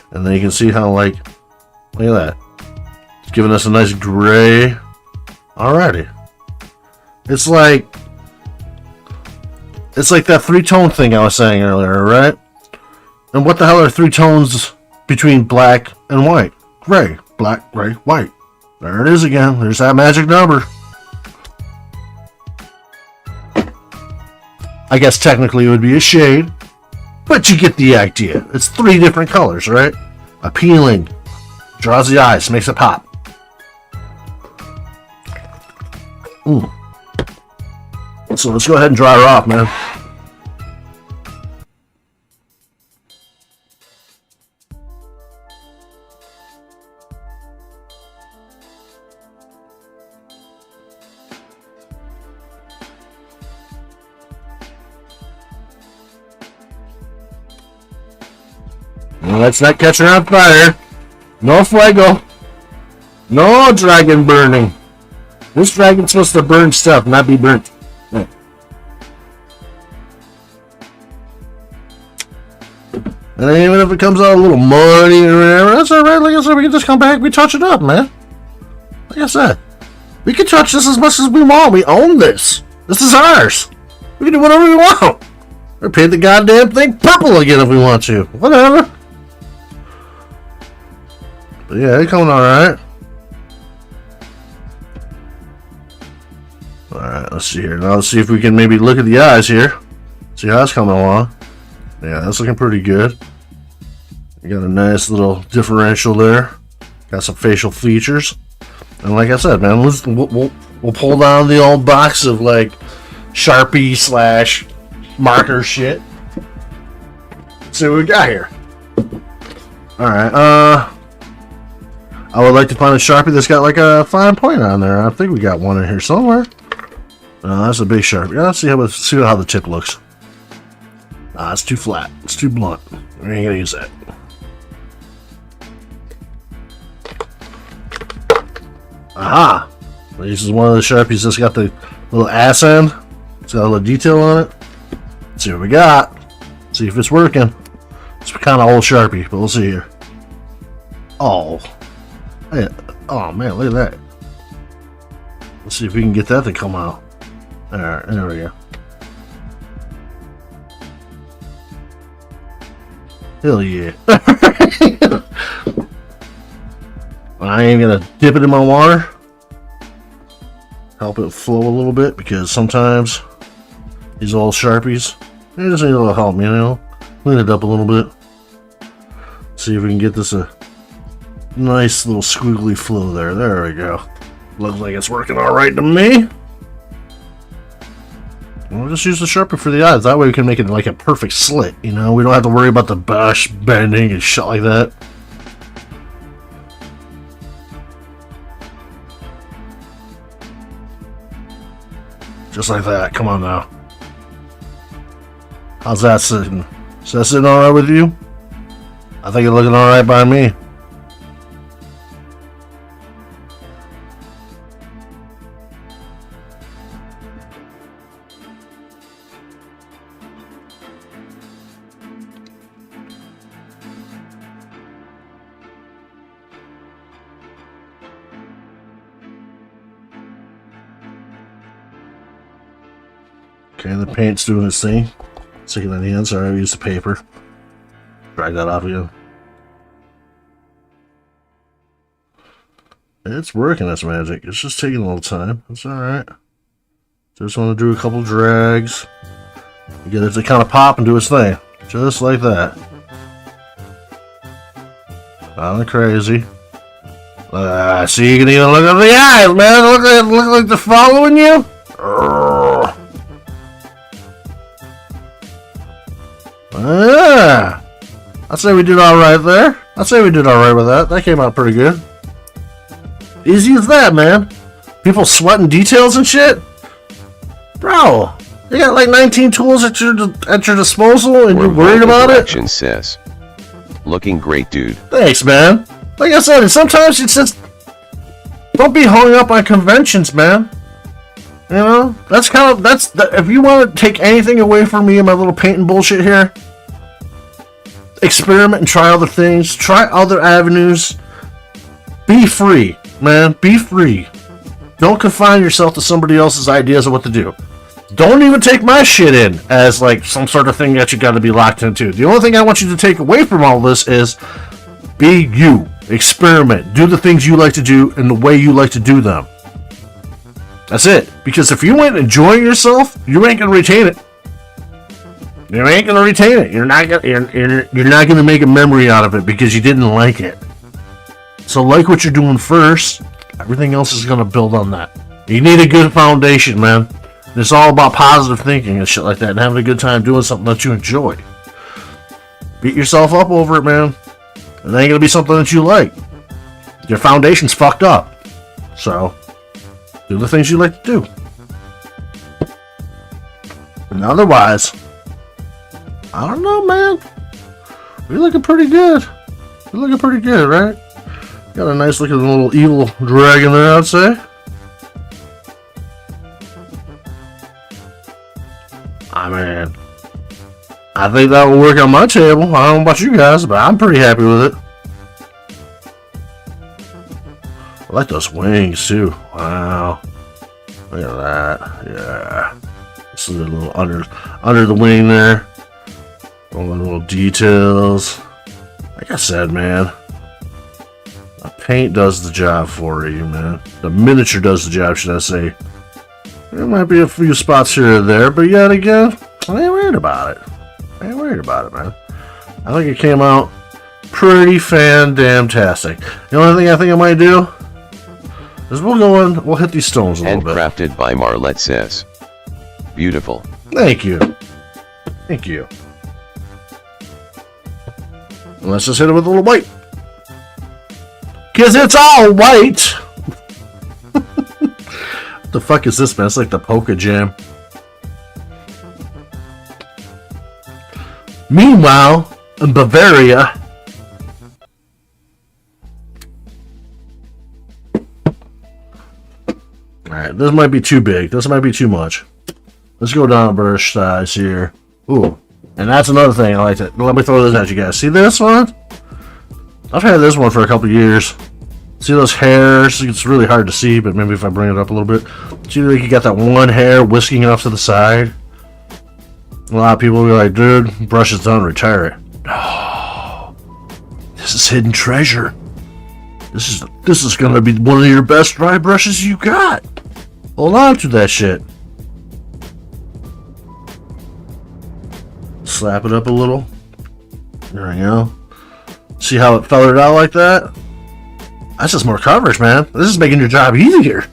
And then you can see how, like, look at that. It's giving us a nice gray. Alrighty. It's like that three-tone thing I was saying earlier, right? And what the hell are three tones between black and white? Gray. Black, gray, white. There it is again. There's that magic number. I guess technically it would be a shade, but you get the idea. It's three different colors, right? Appealing. Draws the eyes, makes it pop. So let's go ahead and dry her off, man. Let's not catch her on fire. No fuego. No dragon burning. This dragon's supposed to burn stuff, not be burnt. Yeah. And even if it comes out a little muddy or whatever, that's alright. Like I said, we can just come back, we touch it up, man. Like I said, we can touch this as much as we want. We own this. This is ours. We can do whatever we want. Or paint the goddamn thing purple again if we want to. Whatever. But yeah, it's coming alright. Alright, let's see here. Now let's see if we can maybe look at the eyes here. See how that's coming along. Yeah, that's looking pretty good. You got a nice little differential there. Got some facial features. And like I said, man, we'll pull down the old box of like Sharpie / marker shit. See what we got here. Alright, I would like to find a Sharpie that's got like a fine point on there. I think we got one in here somewhere. No, that's a big Sharpie. Let's see how the tip looks. Nah, it's too flat. It's too blunt. We ain't gonna use that. Aha! This is one of the Sharpies that's got the little ass end. It's got a little detail on it. Let's see what we got. See if it's working. It's kind of old Sharpie, but we'll see here. Oh. Hey. Oh man, look at that. Let's see if we can get that to come out. Alright, there we go. Hell yeah. I ain't gonna dip it in my water. Help it flow a little bit because sometimes these old Sharpies, they just need a little help, you know? Clean it up a little bit. See if we can get this a nice little squiggly flow there. There we go. Looks like it's working alright to me. We'll just use the Sharpie for the eyes. That way we can make it like a perfect slit, you know? We don't have to worry about the brush bending and shit like that. Just like that. Come on now. How's that sitting? Is that sitting alright with you? I think it's looking alright by me. Okay, the paint's doing its thing. Sticking in the hand, sorry, I used the paper. Drag that off again. It's working, its magic. It's just taking a little time. It's alright. Just want to do a couple drags. Get it to kind of pop and do its thing. Just like that. Not crazy. See, you can even look at the eyes, man. Look like they're following you. Yeah, I'd say we did alright there. I'd say we did alright with that. That came out pretty good. Easy as that, man. People sweating details and shit. Bro, you got like 19 tools at your disposal and you're worried about it? Says, looking great, dude. Thanks, man. Like I said, sometimes it's just don't be hung up on conventions, man. You know, if you want to take anything away from me and my little painting bullshit here, experiment and try other things, try other avenues. Be free, man. Be free. Don't confine yourself to somebody else's ideas of what to do. Don't even take my shit in as like some sort of thing that you got to be locked into. The only thing I want you to take away from all this is be you. Experiment. Do the things you like to do in the way you like to do them. That's it. Because if you ain't enjoying yourself, you ain't gonna retain it. You ain't gonna retain it. You're not gonna make a memory out of it because you didn't like it. So like what you're doing first. Everything else is gonna build on that. You need a good foundation, man. It's all about positive thinking and shit like that, and having a good time doing something that you enjoy. Beat yourself up over it, man. It ain't gonna be something that you like. Your foundation's fucked up. So do the things you like to do. And otherwise, I don't know, man. You're looking pretty good. You're looking pretty good, right? Got a nice looking little evil dragon there, I'd say. I mean, I think that will work on my table. I don't know about you guys, but I'm pretty happy with it. I like those wings too. Wow. Look at that. Yeah. This is a little under the wing there. All the little details. Like I said, man. The paint does the job for you, man. The miniature does the job, should I say. There might be a few spots here or there, but yet again, I ain't worried about it. I ain't worried about it, man. I think it came out pretty fan-damn-tastic. The only thing I think I might do is we'll hit these stones a little bit. Handcrafted by Marlette says. Beautiful. Thank you. Thank you. And let's just hit it with a little white. Cause it's all white. What the fuck is this, man? It's like the Polka Jam. Meanwhile, in Bavaria, alright, this might be too big. This might be too much. Let's go down a brush size here. Ooh. And that's another thing I like to... Let me throw this at you guys. See this one? I've had this one for a couple years. See those hairs? It's really hard to see, but maybe if I bring it up a little bit. See, like you got that one hair whisking off to the side? A lot of people will be like, dude, brush is done, retire it. No. This is hidden treasure. This is gonna be one of your best dry brushes you got. Hold on to that shit. Slap it up a little. There we go. See how it feathered out like that? That's just more coverage, man. This is making your job easier.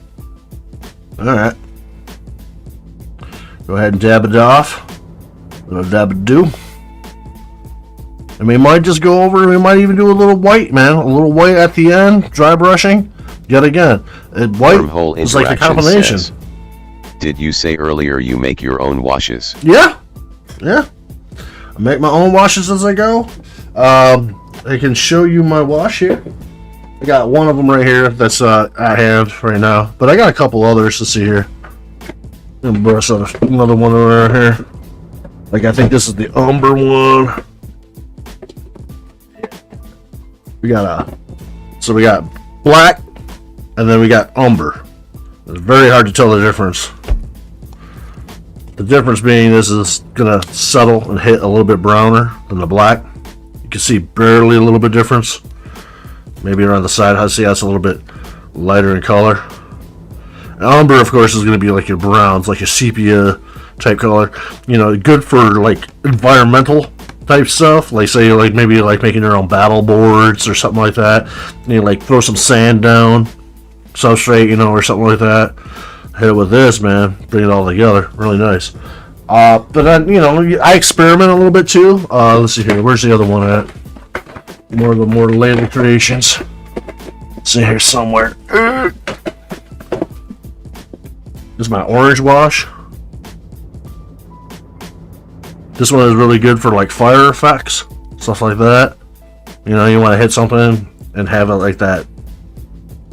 Alright. Go ahead and dab it off. A little dab it do. And we might just go over, we might even do a little white, man. A little white at the end, dry brushing. Yet again, white is like the combination. Says, did you say earlier you make your own washes? Yeah. Yeah. I make my own washes as I go. I can show you my wash here. I got one of them right here that's at hand right now. But I got a couple others to see here. I'm gonna brush another one over here. Like I think this is the umber one. We got we got black, and then we got umber. It's very hard to tell the difference. The difference being this is gonna settle and hit a little bit browner than the black. You can see barely a little bit difference. Maybe around the side, I see that's a little bit lighter in color. And umber, of course, is gonna be like your browns, like your sepia type color. You know, good for like environmental type stuff, like say like maybe like making your own battle boards or something like that. You know, like throw some sand down, substrate, you know, or something like that. Hit it with this, man. Bring it all together, really nice. But then you know, I experiment a little bit too. Let's see here. Where's the other one at? More of the more label creations. Let's see here somewhere. This is my orange wash. This one is really good for like fire effects, stuff like that. You know, you want to hit something and have it like that,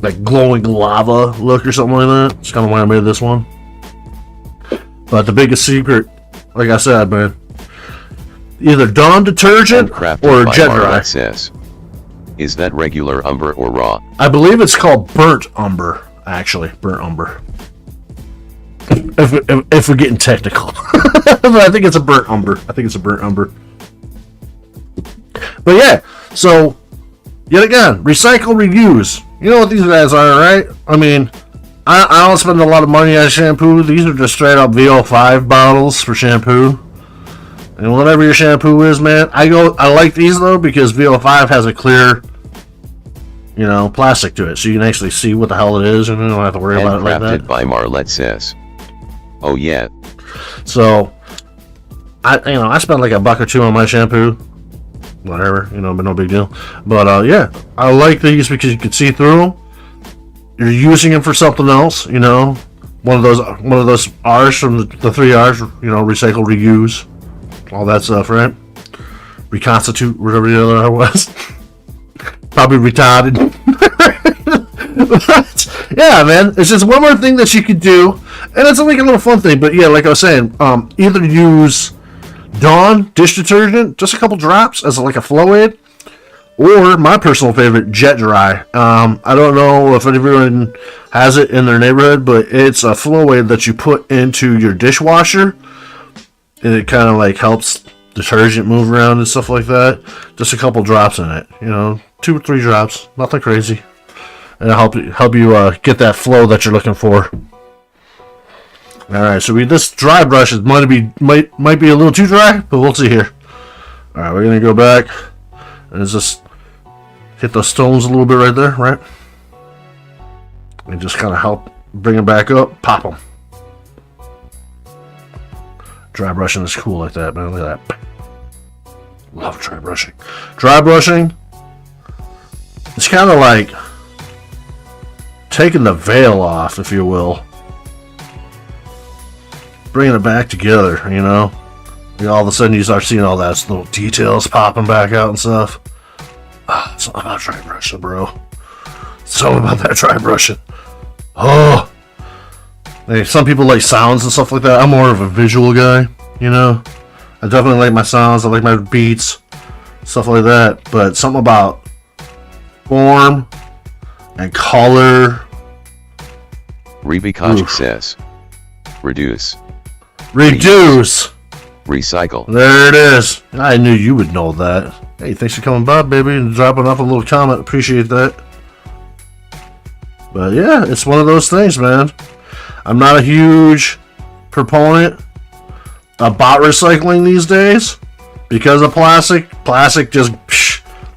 like glowing lava look or something like that. That's kind of why I made this one. But the biggest secret, like I said, man, either Dawn detergent or Jet Dry. Says, is that regular umber or raw? I believe it's called burnt umber, actually, burnt umber. If we're getting technical. But I think it's a burnt umber. But yeah, so yet again, recycle, reuse. You know what these guys are, right? I mean, I don't spend a lot of money on shampoo. These are just straight up VO5 bottles for shampoo. And whatever your shampoo is, man, I like these though because VO5 has a clear, you know, plastic to it, so you can actually see what the hell it is, and you don't have to worry about it like that. Handcrafted by Marlette says. Oh yeah. So, I spent like $1 or $2 on my shampoo. Whatever, you know, but no big deal. But yeah, I like these because you can see through them. You're using them for something else, you know. One of those R's from the 3 R's, you know, recycle, reuse, all that stuff, right? reconstitute, whatever the other was. Probably retarded. But, yeah, man, it's just one more thing that you could do, and it's like a little fun thing. But yeah, like I was saying, either use Dawn dish detergent, just a couple drops as like a flow aid, or my personal favorite, Jet Dry. I don't know if everyone has it in their neighborhood, but it's a flow aid that you put into your dishwasher, and it kind of like helps detergent move around and stuff like that. Just a couple drops in it, 2 or 3 drops, nothing crazy, and it'll help you get that flow that you're looking for. All right, so this dry brush might be a little too dry, but we'll see here. All right, we're gonna go back and just hit those stones a little bit right there, right? And just kind of help bring them back up, pop them. Dry brushing is cool like that, man. Look at that. Love dry brushing. Dry brushing, it's kind of like taking the veil off, if you will. Bringing it back together, all of a sudden you start seeing all that little details popping back out and stuff. It's all about dry brushing, bro. It's all about that dry brushing. Oh, hey, some people like sounds and stuff like that. I'm more of a visual guy, I definitely like my sounds. I like my beats, stuff like that. But something about form and color. Rebikojic says, reduce. Recycle. There it is. I knew you would know that. Hey, thanks for coming by, baby, and dropping off a little comment. Appreciate that. But yeah, it's one of those things, man. I'm not a huge proponent about recycling these days because of plastic. Plastic just,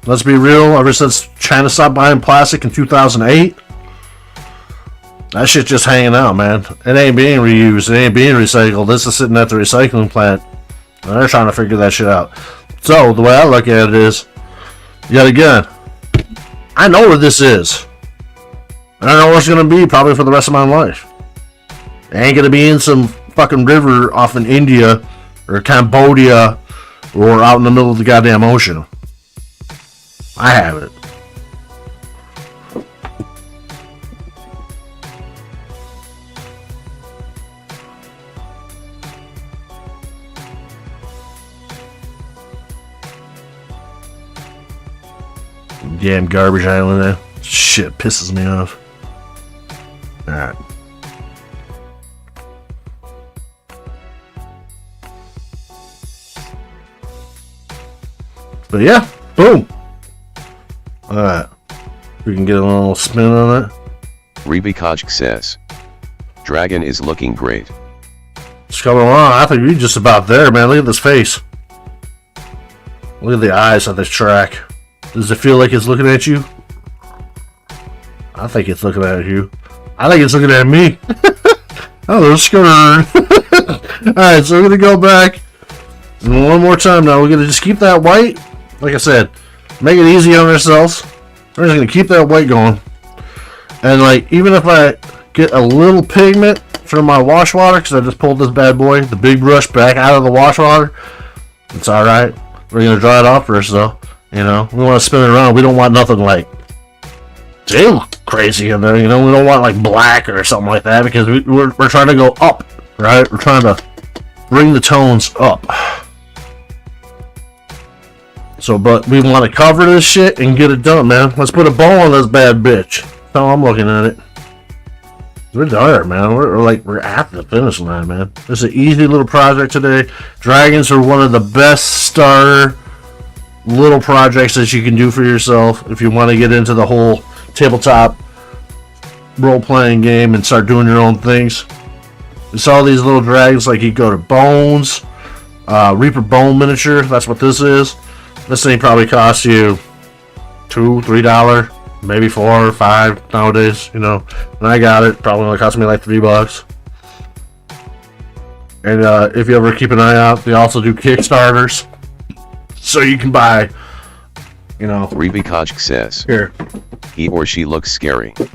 let's be real, ever since China stopped buying plastic in 2008, that shit's just hanging out, man. It ain't being reused. It ain't being recycled. This is sitting at the recycling plant. And they're trying to figure that shit out. So, the way I look at it is, yet again, I know where this is. I don't know what's going to be probably for the rest of my life. It ain't going to be in some fucking river off in India or Cambodia or out in the middle of the goddamn ocean. I have it. Damn garbage island there. Shit pisses me off. Alright. But yeah, boom. Alright. We can get a little spin on it. Rebikojic says, Dragon is looking great. It's coming along. I think you're just about there, man. Look at this face. Look at the eyes on this track. Does it feel like it's looking at you? I think it's looking at you. I think it's looking at me. Oh, there's Skirn. Alright, so we're going to go back. And one more time now. We're going to just keep that white. Like I said, make it easy on ourselves. We're just going to keep that white going. And like, even if I get a little pigment from my wash water, because I just pulled this bad boy, the big brush, back out of the wash water, it's alright. We're going to dry it off first though. We want to spin it around. We don't want nothing like too crazy in there. We don't want like black or something like that because we're trying to go up, right? We're trying to bring the tones up. So, but we want to cover this shit and get it done, man. Let's put a bow on this bad bitch. That's how I'm looking at it. We're there, man. We're at the finish line, man. It's an easy little project today. Dragons are one of the best starter little projects that you can do for yourself if you want to get into the whole tabletop role-playing game and start doing your own things. It's all these little dragons, like you go to Bones, Reaper Bone Miniature, that's what this is. This thing probably costs you $2, $3, maybe $4 or $5 nowadays, When I got it, probably only cost me like $3. And if you ever keep an eye out, they also do Kickstarters. So you can buy, Rebikojic says, here. He or she looks scary. You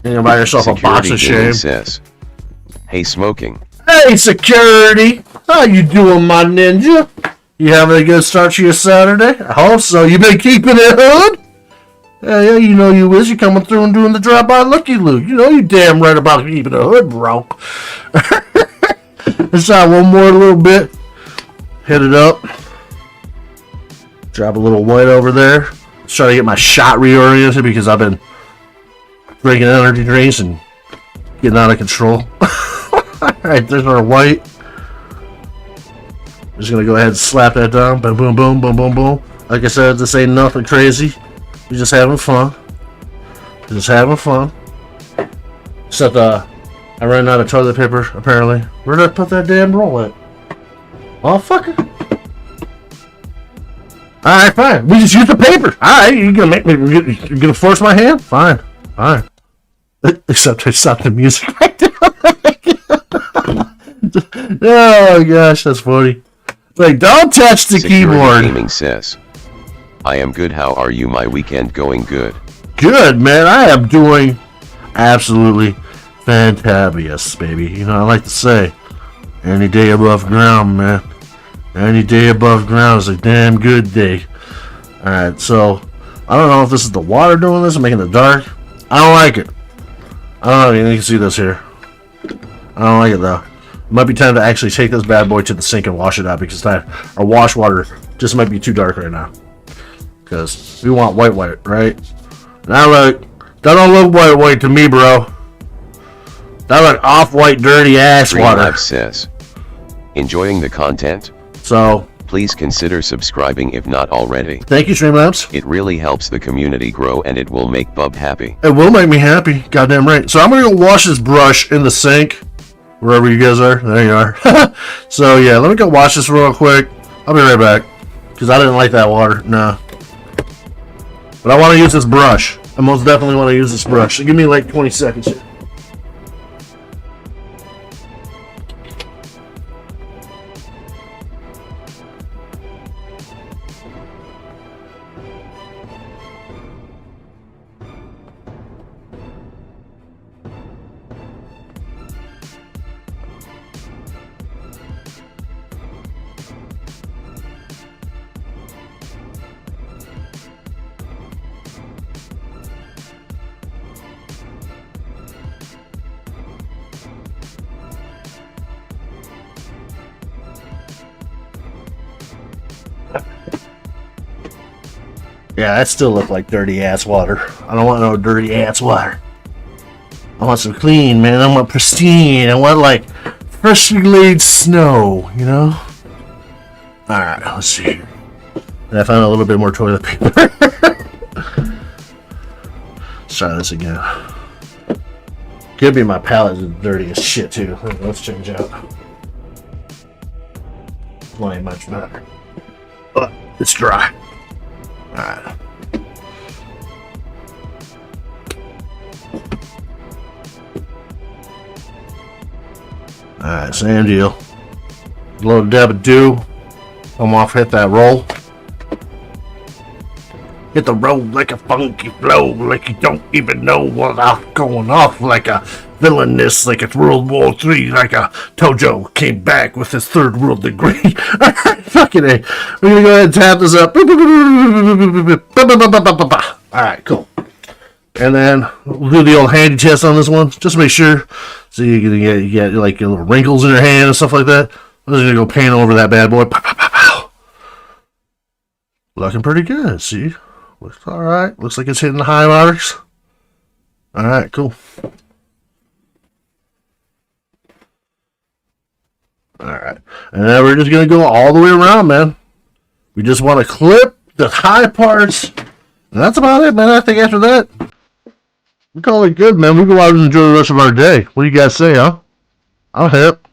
can buy yourself a box of shame. Says, hey, smoking. Hey, security. How you doing, my ninja? You having a good start to your Saturday? I hope so. You been keeping it hood? Yeah, you know you is. You coming through and doing the drive-by looky-loo. You know you damn right about keeping the hood, bro. Let's try one more little bit. Hit it up. Drop a little white over there. Let's try to get my shot reoriented because I've been drinking energy drinks and getting out of control. Alright, there's our white. I'm just gonna go ahead and slap that down. Boom, boom, boom, boom, boom, boom. Like I said, this ain't nothing crazy. We're just having fun. Just having fun. Except, I ran out of toilet paper, apparently. Where did I put that damn roll at? Oh, fucker. Alright, fine. We just use the paper. Alright, you're gonna make me, you're gonna force my hand? Fine. Fine. Except I stopped the music right now. Oh, gosh, that's funny. Like, don't touch the keyboard. Gaming says, I am good. How are you? My weekend going good. Good, man. I am doing absolutely fantabulous, baby. You know, I like to say, any day above ground, man. Any day above ground is a damn good day. Alright, so, I don't know if this is the water doing this or making it dark. I don't like it. I don't know if you can see this here. I don't like it, though. It might be time to actually take this bad boy to the sink and wash it out because our wash water just might be too dark right now. Because we want white, right? Now look, that don't look white to me, bro. That look off-white, dirty ass water. Streamlabs says, enjoying the content? So, please consider subscribing if not already. Thank you, Streamlabs. It really helps the community grow and it will make Bub happy. It will make me happy, goddamn right. So I'm gonna go wash this brush in the sink, wherever you guys are. There you are. So yeah, let me go wash this real quick. I'll be right back, because I didn't like that water. Nah. But I want to use this brush. I most definitely want to use this brush. So give me like 20 seconds here. Yeah, that still look like dirty ass water. I don't want no dirty ass water. I want some clean, man. I want pristine. I want like freshly laid snow, you know? Alright, let's see. And I found a little bit more toilet paper. Let's try this again. Could be my palette is dirty as shit too. Let's change out. Well, ain't much better. But it's dry. Alright. Alright, same deal. A little dab of dew. Come off, hit that roll. Hit the roll like a funky flow, like you don't even know what's going off, like a villainous, like it's World War III, like a Tojo came back with his third world degree. Fucking A. We're gonna go ahead and tap this up. Alright, cool. And then we'll do the old handy test on this one, just to make sure. So you're gonna get like your little wrinkles in your hand and stuff like that. I'm just gonna go paint over that bad boy. Looking pretty good, see? Looks alright. Looks like it's hitting the high marks. Alright, cool. Alright. And then we're just going to go all the way around, man. We just want to clip the high parts. And that's about it, man. I think after that, we call it good, man. We go out and enjoy the rest of our day. What do you guys say, huh? I'm hip.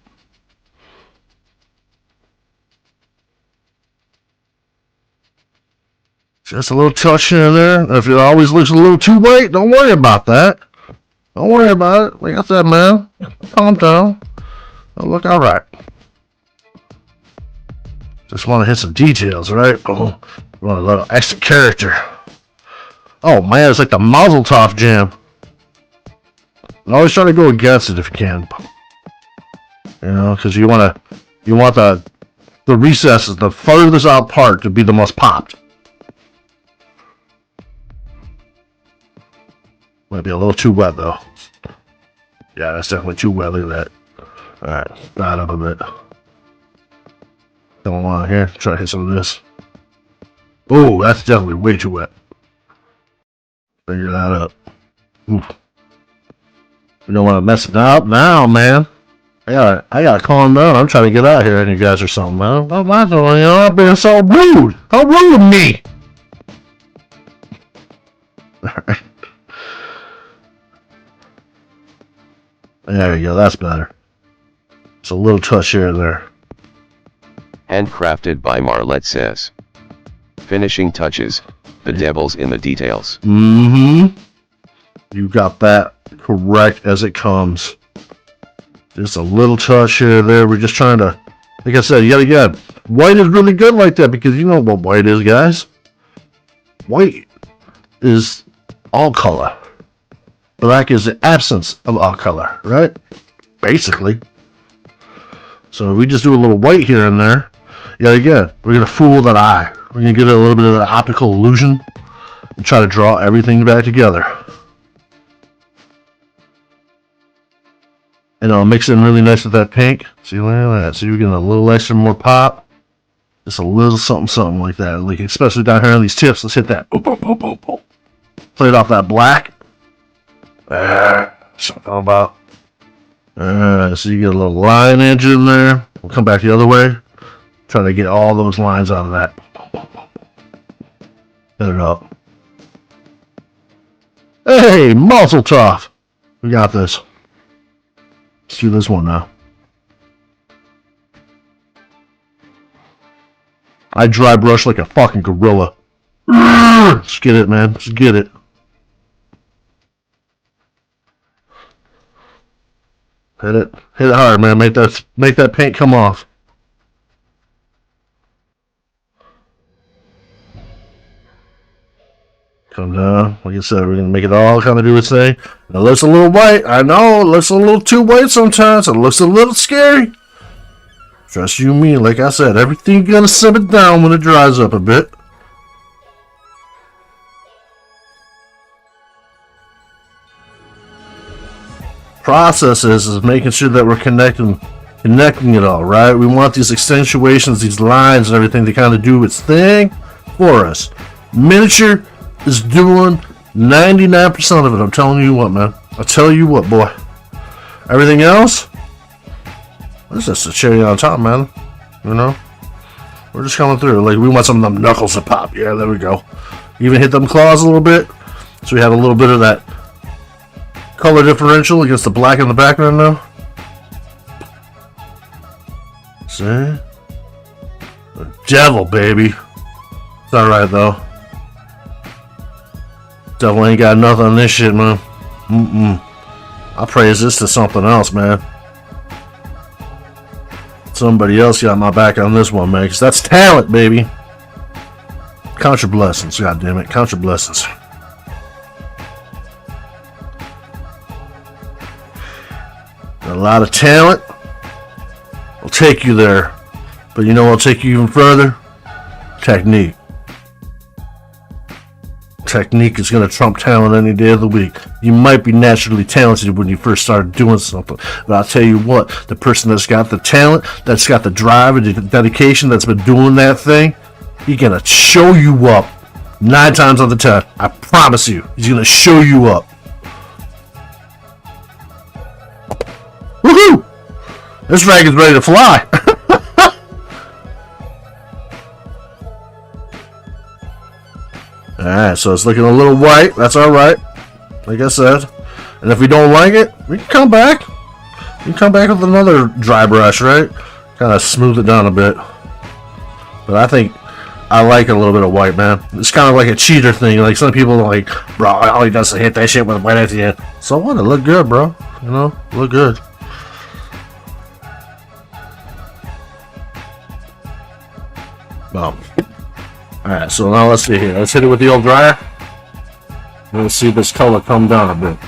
Just a little touch in there. If it always looks a little too white, don't worry about that. Don't worry about it. Like I said, man, calm down. It'll look all right. Just want to hit some details, right? Oh, want a little extra character. Oh man, it's like the Mazel Tov jam. Always try to go against it if you can. You know, because you want the the recesses, the furthest out part, to be the most popped. Might be a little too wet though. Yeah, that's definitely too wet. Look at that. Alright, start up a bit. Come on here, try to hit some of this. Oh, that's definitely way too wet. Figure that up. Oof. We don't want to mess it up now, man. I gotta calm down. I'm trying to get out here, and you guys are something, man. I'm not doing, you know, I'm being so rude. How rude of me! Alright. There you go, that's better. It's a little touch here and there. Handcrafted by Marlette says. Finishing touches, the devil's in the details. You got that correct as it comes. Just a little touch here and there. We're just trying to, like I said, yet again, white is really good like that because you know what white is, guys. White is all color. Black is the absence of all color, right? Basically. So we just do a little white here and there. Yet again, we're going to fool that eye. We're going to get a little bit of the optical illusion and try to draw everything back together. And I'll mix it in really nice with that pink. See, look at that. So you're getting a little extra more pop. Just a little something like that. Like, especially down here on these tips. Let's hit that. Boop, boop, boop, boop, boop. Play it off that black. Something about. So you get a little line edge in there. We'll come back the other way. Try to get all those lines out of that. Hit it up. Hey, Mazel Tov. We got this. Let's do this one now. I dry brush like a fucking gorilla. Let's get it, man. Let's get it. Hit it. Hit it hard, man. Make that paint come off. Come down. Like I said, we're gonna make it all kind of do its thing. It looks a little white. I know, it looks a little too white sometimes. It looks a little scary. Trust you me, like I said, everything's gonna simmer down when it dries up a bit. Process is making sure that we're connecting it all, right? We want these accentuations, these lines and everything to kind of do its thing for us. Miniature is doing 99% of it. I'm telling you what, man. I tell you what, boy. Everything else, it's just a cherry on top, man. You know? We're just coming through. Like, we want some of them knuckles to pop. Yeah, there we go. Even hit them claws a little bit. So we have a little bit of that color differential against the black in the background now. See? The devil, baby. It's alright, though. Devil ain't got nothing on this shit, man. I praise this to something else, man. Somebody else got my back on this one, man. Because that's talent, baby. Count your blessings, goddammit. Count your blessings. A lot of talent will take you there. But you know what'll take you even further? Technique. Technique is going to trump talent any day of the week. You might be naturally talented when you first started doing something, but I'll tell you what, the person that's got the talent, that's got the drive and the dedication, that's been doing that thing, he's going to show you up 9 times out of 10. I promise you, he's going to show you up. Woohoo! This rag is ready to fly. Alright, so it's looking a little white. That's alright. Like I said. And if we don't like it, we can come back. We can come back with another dry brush, right? Kind of smooth it down a bit. But I think I like a little bit of white, man. It's kind of like a cheater thing. Like some people are like, bro, all he does is hit that shit with white at the end. So what? It look good, bro. You know? Look good. Boom. Alright, so now let's see here. Let's hit it with the old dryer. Let's see this color come down a bit.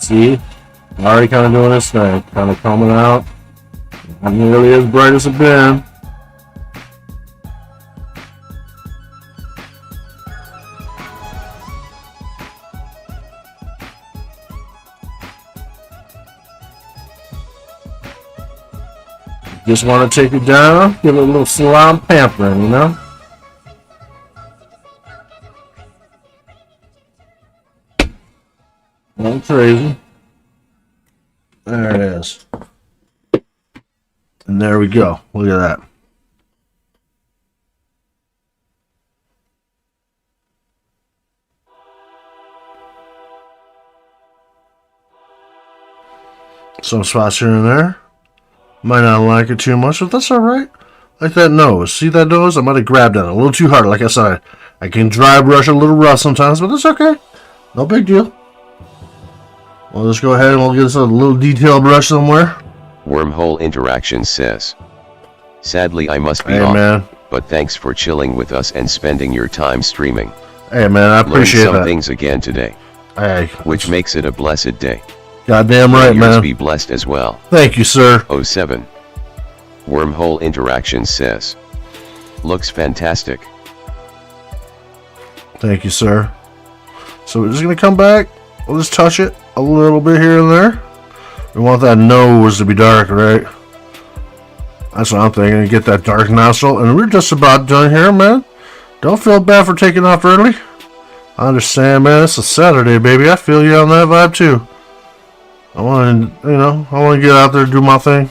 See? Already kind of doing this thing. Kind of coming out. Not nearly as bright as it's been. Just want to take it down, give it a little salon pampering, you know? Nothing crazy. There it is. And there we go. Look at that. Some spots here and there. Might not like it too much, but that's alright. Like that nose. See that nose? I might have grabbed at it a little too hard. Like I said, I can dry brush a little rough sometimes, but that's okay. No big deal. We'll just go ahead and we'll get us a little detail brush somewhere. Wormhole Interaction says, sadly I must be Hey, off, man. but thanks for chilling with us and spending your time streaming. Hey, man, I appreciate Learned some that. things again today, Hey, which makes it a blessed day. goddamn right, Yours man. be blessed as well. Thank you, sir. 07. Wormhole Interaction says, looks fantastic. Thank you, sir. So we're just going to come back. We'll just touch it a little bit here and there. We want that nose to be dark, right? That's what I'm thinking. Get that dark nostril. And we're just about done here, man. Don't feel bad for taking off early. I understand, man. It's a Saturday, baby. I feel you on that vibe, too. I want to, I want to get out there and do my thing.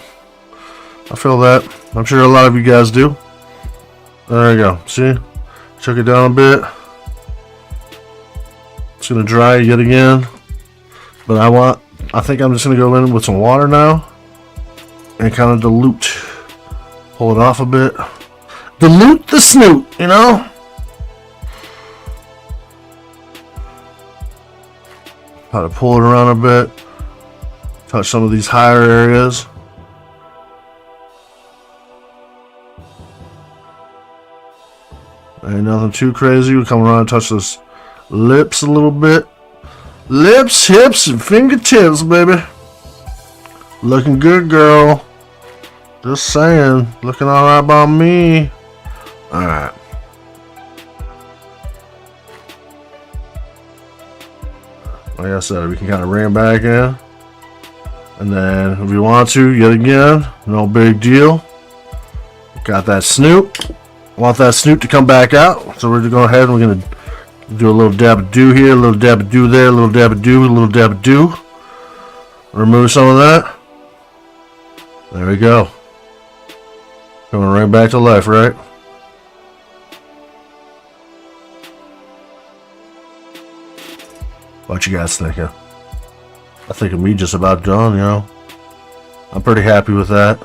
I feel that. I'm sure a lot of you guys do. There you go. See? Took it down a bit. It's going to dry yet again. But I think I'm just going to go in with some water now. And kind of dilute. Pull it off a bit. Dilute the snoot, you know? Try to pull it around a bit. Touch some of these higher areas. Ain't nothing too crazy. We come around and touch those lips a little bit. Lips, hips, and fingertips, baby. Looking good, girl. Just saying. Looking alright by me. Alright. Like I said, we can kind of ram back in. And then, if you want to, yet again, no big deal. Got that snoot. Want that snoot to come back out. So we're going to go ahead and we're going to do a little dab-a-do here, a little dab-a-do there, a little dab-a-do, a little dab-a-do. Remove some of that. There we go. Coming right back to life, right? What you guys thinking? I think of me just about done, you know. I'm pretty happy with that.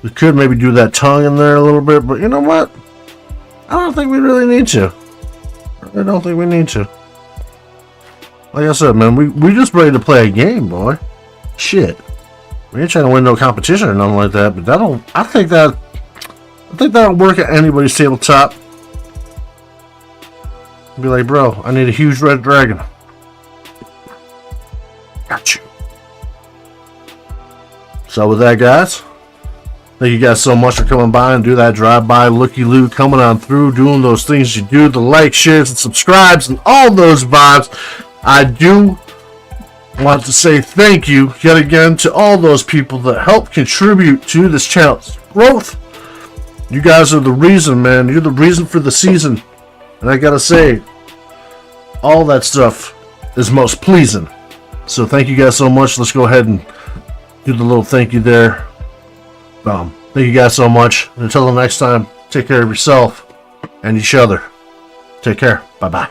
We could maybe do that tongue in there a little bit, but you know what? I don't think we really need to. I don't think we need to. Like I said, man, we just ready to play a game, boy. Shit. We ain't trying to win no competition or nothing like that, but I think that'll work at anybody's tabletop. Be like, bro, I need a huge red dragon. Got you. So with that, guys, thank you guys so much for coming by and do that drive-by looky-loo, coming on through, doing those things you do, the like, shares, and subscribes, and all those vibes. I do want to say thank you yet again to all those people that help contribute to this channel's growth. You guys are the reason, man. You're the reason for the season. And I gotta say, all that stuff is most pleasing. So thank you guys so much. Let's go ahead and do the little thank you there. Thank you guys so much. Until the next time, take care of yourself and each other. Take care. Bye-bye.